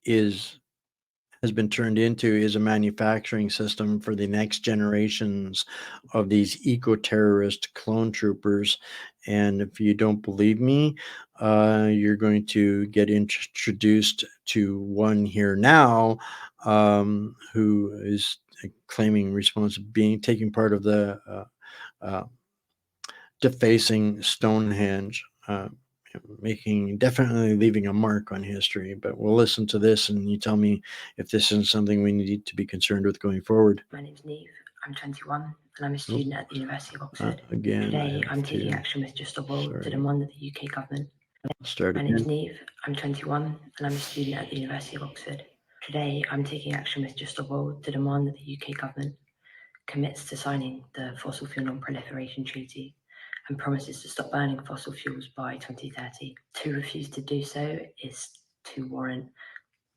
has been turned into, is a manufacturing system for the next generations of these eco-terrorist clone troopers. And if you don't believe me, you're going to get introduced to one here now, who is claiming taking part of the defacing Stonehenge, definitely leaving a mark on history. But we'll listen to this, and you tell me if this is something we need to be concerned with going forward. My name's Neve. I'm 21, and I'm a student at the University of Oxford. Again, today, I'm taking action with Just a Vote to demand that the UK government. My name's Neve. I'm 21, and I'm a student at the University of Oxford. Today, I'm taking action with Just a Vote to demand that the UK government commits to signing the Fossil Fuel Non-Proliferation Treaty and promises to stop burning fossil fuels by 2030. To refuse to do so is to warrant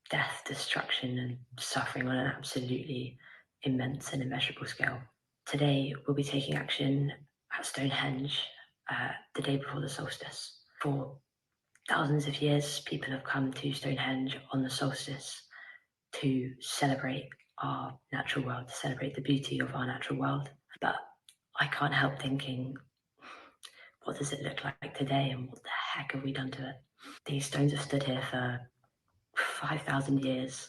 death, destruction, and suffering on an absolutely immense and immeasurable scale. Today, we'll be taking action at Stonehenge the day before the solstice. For thousands of years, people have come to Stonehenge on the solstice to celebrate our natural world, to celebrate the beauty of our natural world. But I can't help thinking, what does it look like today, and what the heck have we done to it? These stones have stood here for 5,000 years.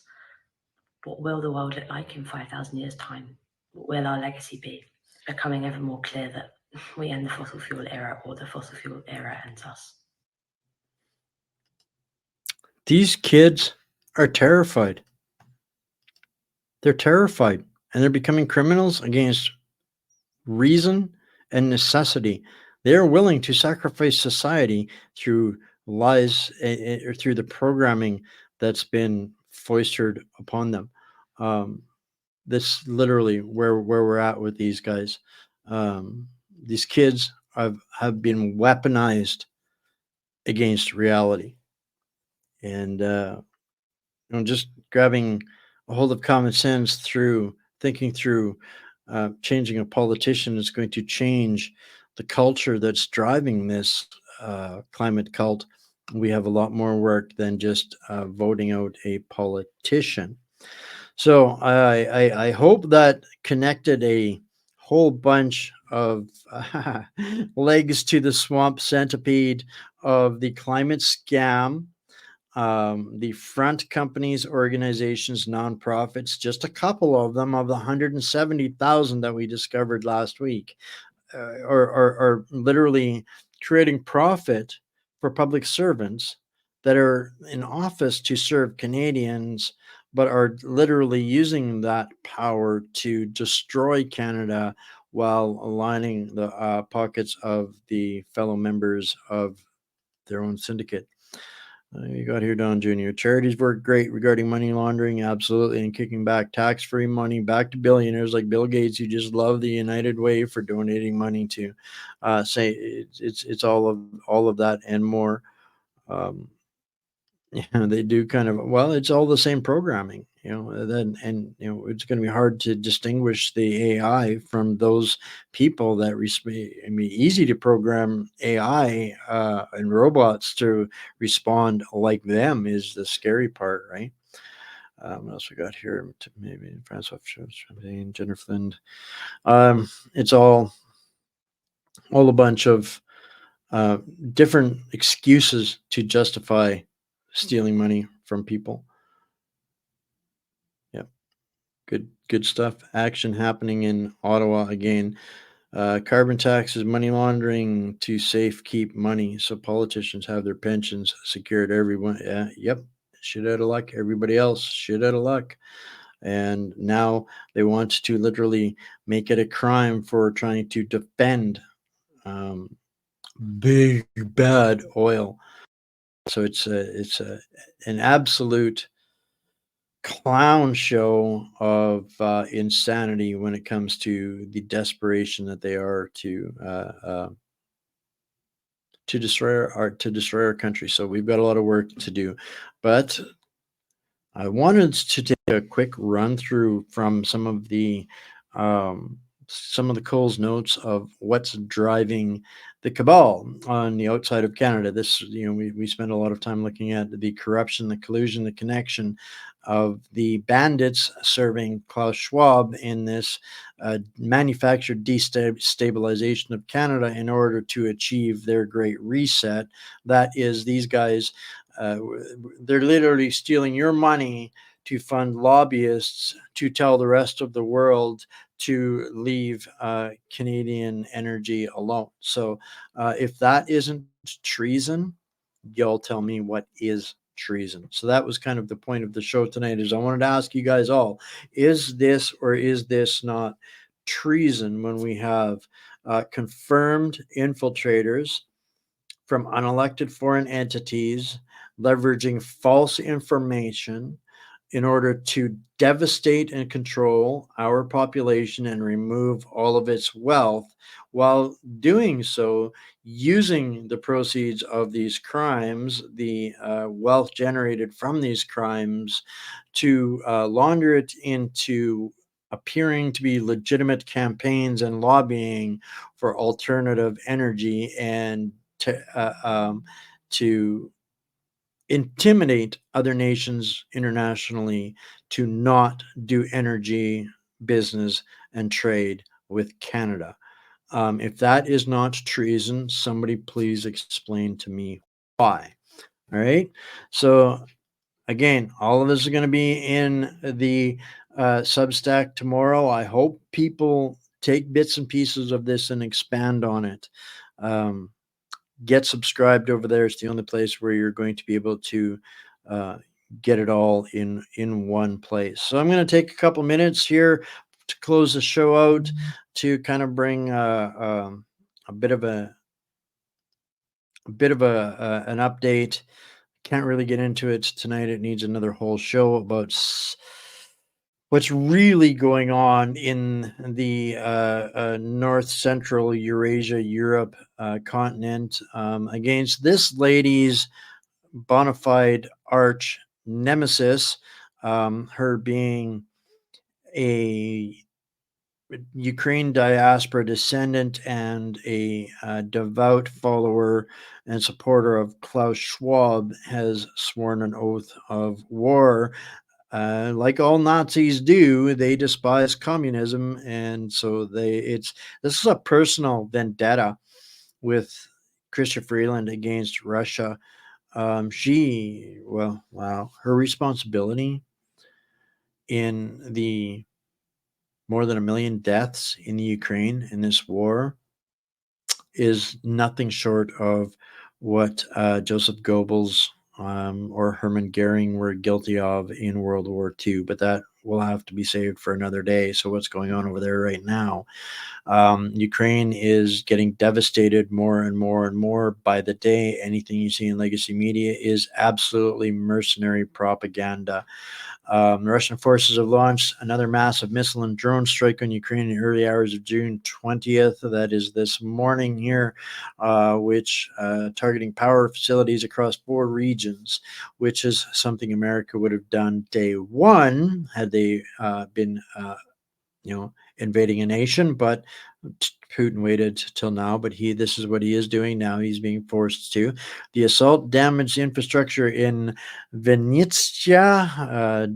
What will the world look like in 5,000 years' time? What will our legacy be? It's becoming ever more clear that we end the fossil fuel era, or the fossil fuel era ends us. These kids are terrified. They're terrified, and they're becoming criminals against reason and necessity. They are willing to sacrifice society through lies, or through the programming that's been foisted upon them. That's literally where we're at with these guys. These kids have been weaponized against reality. And just grabbing a hold of common sense through thinking through changing a politician is going to change the culture that's driving this climate cult. We have a lot more work than just voting out a politician. So I hope that connected a whole bunch of legs to the swamp centipede of the climate scam. The front companies, organizations, nonprofits, just a couple of them of the 170,000 that we discovered last week, are literally creating profit for public servants that are in office to serve Canadians, but are literally using that power to destroy Canada while aligning the pockets of the fellow members of their own syndicate. You got here, Don Jr. Charities work great regarding money laundering, absolutely, and kicking back tax-free money back to billionaires like Bill Gates, who just love the United Way for donating money to. Say it's all of that and more. Yeah, they do kind of well. It's all the same programming, Then it's going to be hard to distinguish the AI from those people that I mean, easy to program AI and robots to respond like them is the scary part, right? What else we got here? Maybe Francois Champagne, Jennifer Flynn. It's all a bunch of different excuses to justify stealing money from people. Yep. Good stuff. Action happening in Ottawa again. Carbon taxes, money laundering to safe keep money so politicians have their pensions secured. Everyone, yep, shit out of luck. Everybody else, shit out of luck. And now they want to literally make it a crime for trying to defend big bad oil. So it's an absolute clown show of insanity when it comes to the desperation that they are to destroy our country. So we've got a lot of work to do, but I wanted to take a quick run through from some of the Cole's notes of what's driving the cabal on the outside of Canada. This, we spend a lot of time looking at the corruption, the collusion, the connection of the bandits serving Klaus Schwab in this manufactured destabilization of Canada in order to achieve their great reset. That is, these guys, they're literally stealing your money to fund lobbyists to tell the rest of the world to leave Canadian energy alone. So if that isn't treason, y'all tell me what is treason. So that was kind of the point of the show tonight, is I wanted to ask you guys all, is this or is this not treason when we have confirmed infiltrators from unelected foreign entities leveraging false information in order to devastate and control our population and remove all of its wealth, while doing so using the proceeds of these crimes, the wealth generated from these crimes, to launder it into appearing to be legitimate campaigns and lobbying for alternative energy, and to intimidate other nations internationally to not do energy business and trade with Canada. If that is not treason, somebody please explain to me why. All right. So again, all of this is going to be in the Substack tomorrow. I hope people take bits and pieces of this and expand on it. Get subscribed over there. It's the only place where you're going to be able to get it all in one place. So I'm going to take a couple minutes here to close the show out, to kind of bring a bit of an update. Can't really get into it tonight. It needs another whole show about what's really going on in the North Central Eurasia, Europe continent against this lady's bona fide arch nemesis, her being a Ukraine diaspora descendant and a devout follower and supporter of Klaus Schwab, has sworn an oath of war. Like all Nazis do, they despise communism, and so this is a personal vendetta with Chrystia Freeland against Russia. Her responsibility in the more than 1 million deaths in the Ukraine in this war is nothing short of what Joseph Goebbels or Hermann Goering were guilty of in World War II. But that will have to be saved for another day. So what's going on over there right now? Ukraine is getting devastated more and more and more by the day. Anything you see in legacy media is absolutely mercenary propaganda. The Russian forces have launched another massive missile and drone strike on Ukraine in the early hours of June 20th. That is this morning here, which targeting power facilities across 4 regions, which is something America would have done day one had they been, invading a nation. But Putin waited till now, but this is what he is doing now. He's being forced to. The assault damaged infrastructure in Vinnytsia,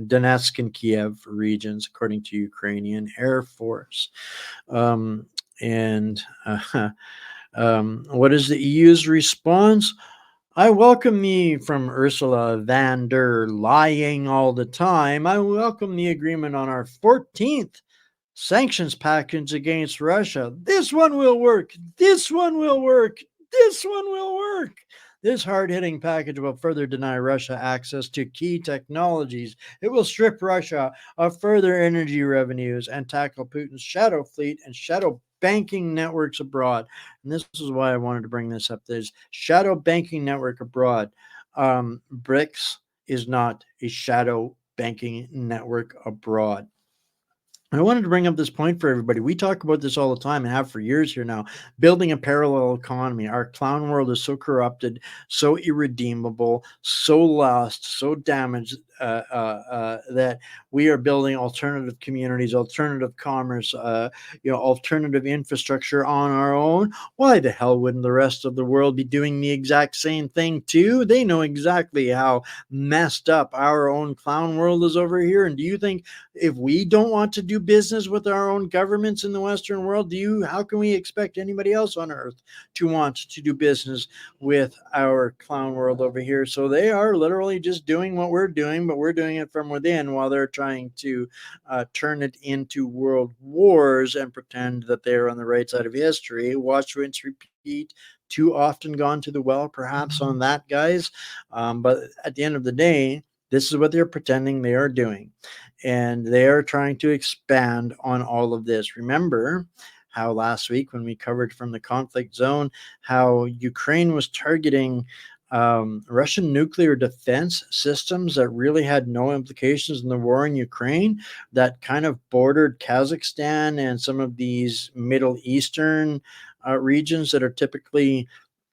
Donetsk and Kiev regions, according to Ukrainian Air Force. What is the EU's response? I welcome from Ursula von der lying all the time. I welcome the agreement on our 14th sanctions package against Russia. This one will work. This one will work. This one will work. This hard-hitting package will further deny Russia access to key technologies. It will strip Russia of further energy revenues and tackle Putin's shadow fleet and shadow banking networks abroad. And this is why I wanted to bring this up. There's shadow banking network abroad. BRICS is not a shadow banking network abroad. I wanted to bring up this point for everybody. We talk about this all the time and have for years here now, building a parallel economy. Our clown world is so corrupted, so irredeemable, so lost, so damaged that we are building alternative communities, alternative commerce, alternative infrastructure on our own. Why the hell wouldn't the rest of the world be doing the exact same thing too? They know exactly how messed up our own clown world is over here. And do you think if we don't want to do business with our own governments in the Western world, how can we expect anybody else on earth to want to do business with our clown world over here? So they are literally just doing what we're doing, but we're doing it from within while they're trying to turn it into world wars and pretend that they're on the right side of history. Watch, rinse, repeat. Too often gone to the well, perhaps, on that, guys. But at the end of the day, this is what they're pretending they are doing. And they are trying to expand on all of this. Remember how last week when we covered from the conflict zone, how Ukraine was targeting Russian nuclear defense systems that really had no implications in the war in Ukraine, that kind of bordered Kazakhstan and some of these Middle Eastern regions that are typically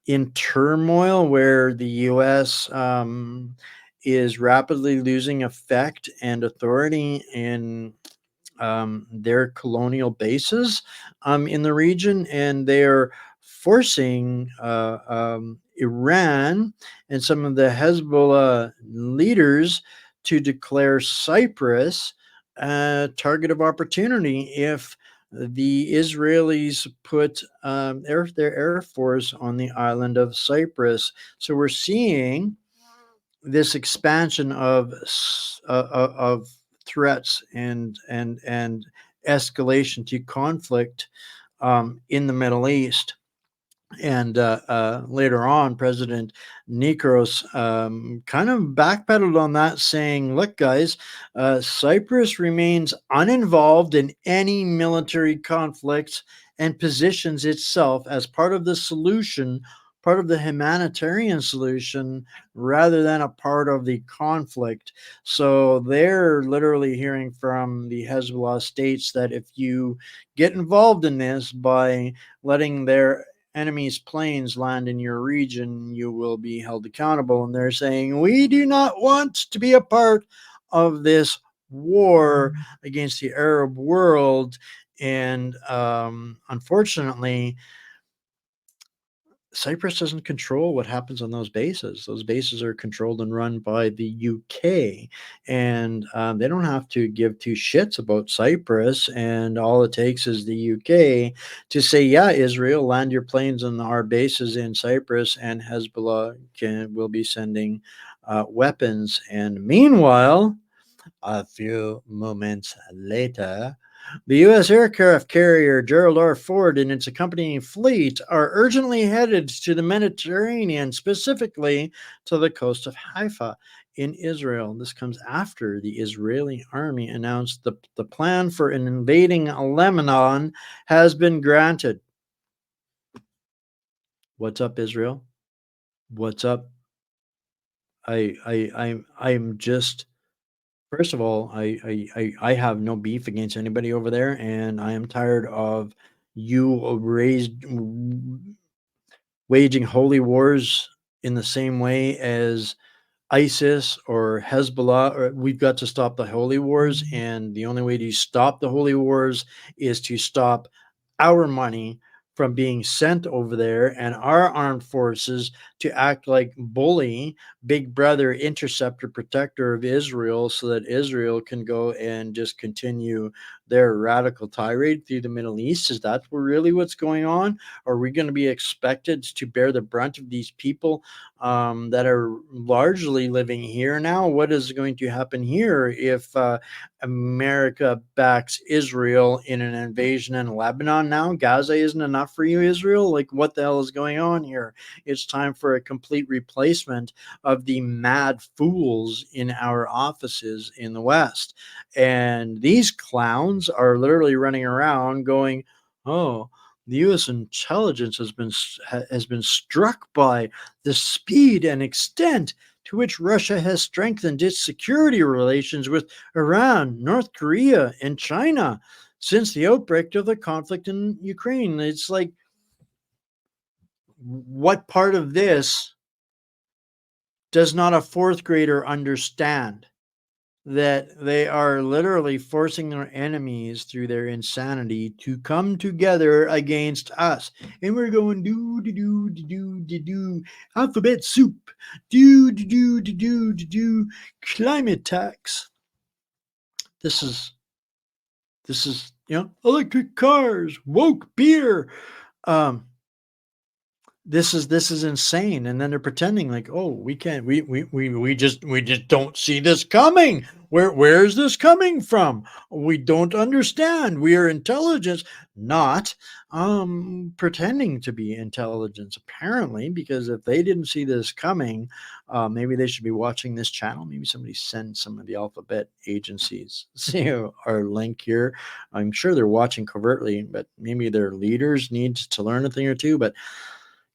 in turmoil, where the U.S. is rapidly losing effect and authority in their colonial bases in the region, and they're forcing Iran and some of the Hezbollah leaders to declare Cyprus a target of opportunity if the Israelis put their air force on the island of Cyprus. So we're seeing this expansion of threats and escalation to conflict in the Middle East. And later on, President Nikos kind of backpedaled on that, saying, look, guys, Cyprus remains uninvolved in any military conflicts and positions itself as part of the solution, part of the humanitarian solution, rather than a part of the conflict. So they're literally hearing from the Hezbollah states that if you get involved in this by letting their enemy's planes land in your region, you will be held accountable. And they're saying, we do not want to be a part of this war against the Arab world. And unfortunately, Cyprus doesn't control what happens on those bases. Those bases are controlled and run by the UK, and they don't have to give two shits about Cyprus. And all it takes is the UK to say, yeah, Israel, land your planes on our bases in Cyprus, and Hezbollah will be sending weapons. And meanwhile, a few moments later, the U.S. aircraft carrier Gerald R. Ford and its accompanying fleet are urgently headed to the Mediterranean, specifically to the coast of Haifa in Israel. This comes after the Israeli army announced the plan for an invading Lebanon has been granted. What's up, Israel? What's up? I'm just... First of all, I have no beef against anybody over there, and I am tired of you waging holy wars in the same way as ISIS or Hezbollah. We've got to stop the holy wars, and the only way to stop the holy wars is to stop our money from being sent over there and our armed forces to act like bully, big brother, interceptor, protector of Israel, so that Israel can go and just continue their radical tirade through the Middle East. Is that really what's going on? Are we going to be expected to bear the brunt of these people that are largely living here now? What is going to happen here if America backs Israel in an invasion in Lebanon now? Gaza isn't enough for you, Israel? Like, what the hell is going on here? It's time for a complete replacement of the mad fools in our offices in the West. And these clowns are literally running around going, oh, the U.S. intelligence has been struck by the speed and extent to which Russia has strengthened its security relations with Iran, North Korea, and China since the outbreak of the conflict in Ukraine. It's like, what part of this does not a fourth grader understand? That they are literally forcing their enemies through their insanity to come together against us. And we're going do alphabet soup, do climate tax. This is electric cars, woke beer. This is insane. And then they're pretending like, oh, we can't, we just don't see this coming. Where's this coming from? We don't understand. We are intelligence, not pretending to be intelligence, apparently, because if they didn't see this coming, maybe they should be watching this channel. Maybe somebody send some of the alphabet agencies. See our link here. I'm sure they're watching covertly, but maybe their leaders need to learn a thing or two. But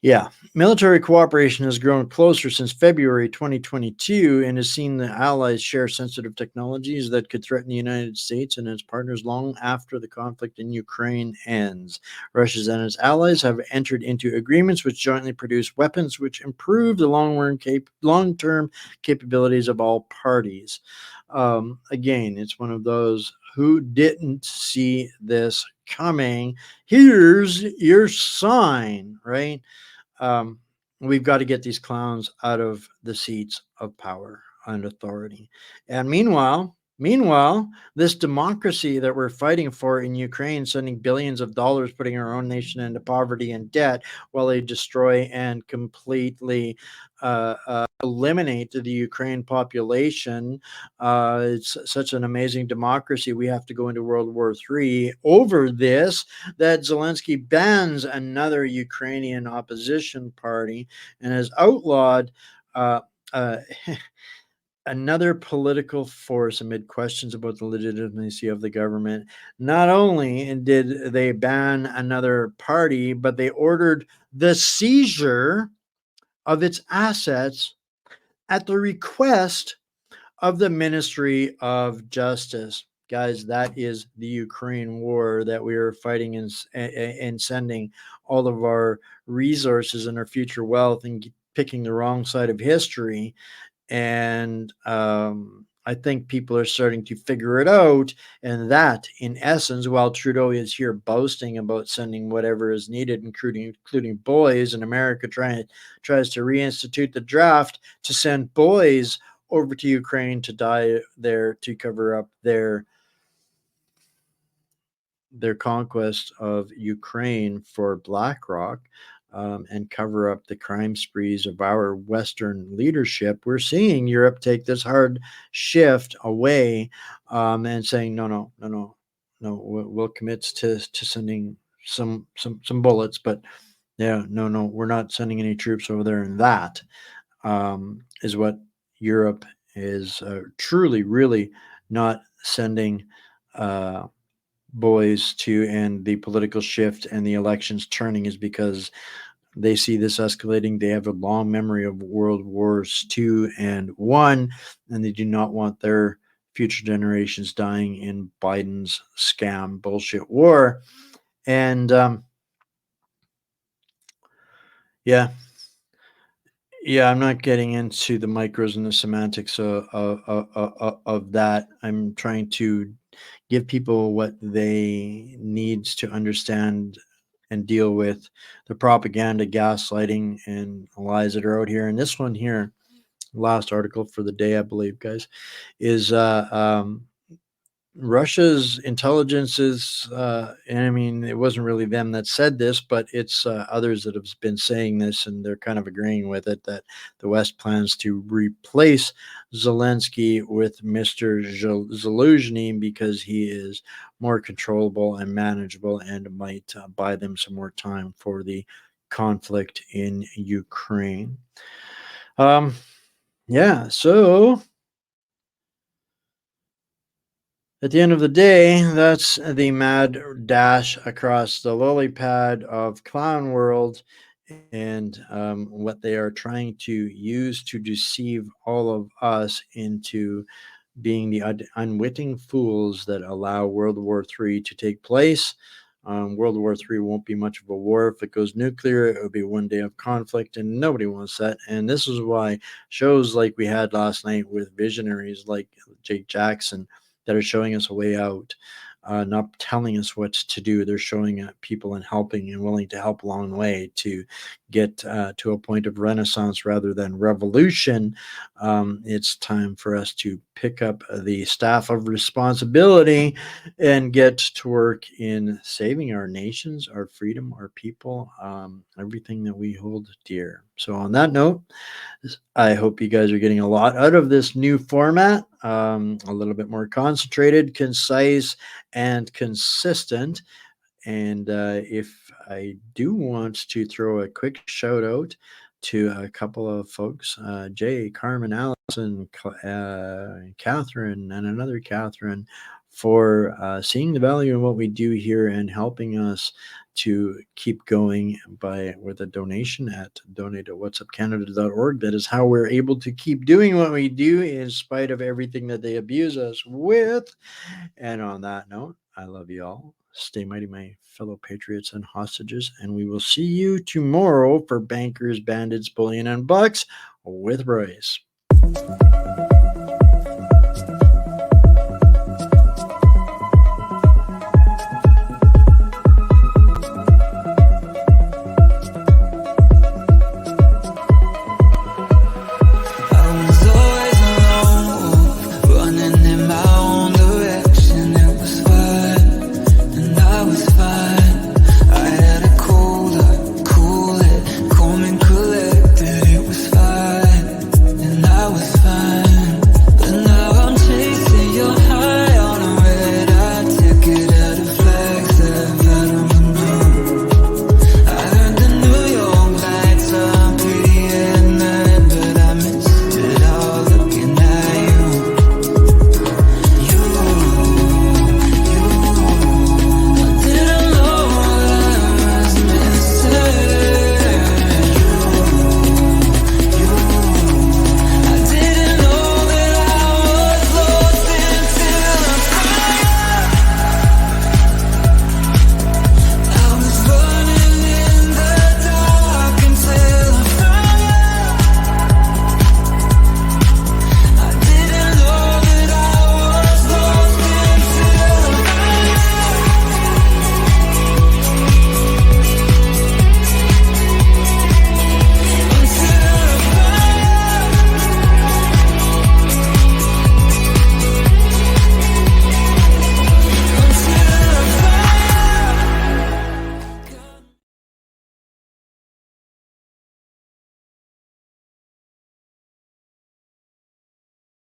yeah, military cooperation has grown closer since February 2022 and has seen the allies share sensitive technologies that could threaten the United States and its partners long after the conflict in Ukraine ends. Russia and its allies have entered into agreements which jointly produce weapons which improve the long-term capabilities of all parties. Again, it's one of those who didn't see this coming. Here's your sign, right? We've got to get these clowns out of the seats of power and authority. And meanwhile, this democracy that we're fighting for in Ukraine, sending billions of dollars, putting our own nation into poverty and debt while they destroy and completely eliminate the Ukraine population. It's such an amazing democracy. We have to go into World War III over this, that Zelensky bans another Ukrainian opposition party and has outlawed another political force amid questions about the legitimacy of the government. Not only did they ban another party, but they ordered the seizure of its assets at the request of the Ministry of Justice. guys, that is the Ukraine war that we are fighting and sending all of our resources and our future wealth and picking the wrong side of history. And I think people are starting to figure it out. And that, in essence, while Trudeau is here boasting about sending whatever is needed, including boys, and America tries to reinstitute the draft to send boys over to Ukraine to die there to cover up their conquest of Ukraine for BlackRock, and cover up the crime sprees of our Western leadership. We're seeing Europe take this hard shift away, and saying, no, we'll commit to sending some bullets, but yeah, no, we're not sending any troops over there. And that is what Europe is truly, really not sending boys to. And the political shift and the elections turning is because they see this escalating. They have a long memory of World Wars II and I, and they do not want their future generations dying in Biden's scam bullshit war. And yeah, I'm not getting into the micros and the semantics of that. I'm trying to give people what they need to understand and deal with the propaganda, gaslighting, and lies that are out here. And this one here, last article for the day, I believe, guys, is Russia's intelligence is, and I mean, it wasn't really them that said this, but it's others that have been saying this, and they're kind of agreeing with it, that the West plans to replace Zelensky with Mr. Zelensky because he is more controllable and manageable and might buy them some more time for the conflict in Ukraine. Yeah, so at the end of the day, that's the mad dash across the lily pad of clown world, and what they are trying to use to deceive all of us into being the unwitting fools that allow World War III to take place. World War III won't be much of a war. If it goes nuclear, it will be one day of conflict, and nobody wants that. And this is why shows like we had last night with visionaries like Jake Jackson that are showing us a way out, not telling us what to do. They're showing people and helping and willing to help along the way to get to a point of renaissance rather than revolution. It's time for us to pick up the staff of responsibility and get to work in saving our nations, our freedom, our people, everything that we hold dear. So on that note, I hope you guys are getting a lot out of this new format, a little bit more concentrated, concise, and consistent. And if I do want to throw a quick shout out to a couple of folks, Jay, Carmen, Allison, Catherine, and another Catherine, for seeing the value in what we do here and helping us to keep going with a donation at donate@whatsupcanada.org. That is how we're able to keep doing what we do in spite of everything that they abuse us with. And on that note, I love you all. Stay mighty, my fellow patriots and hostages, and we will see you tomorrow for Bankers, Bandits, Bullion, and Bucks with Royce.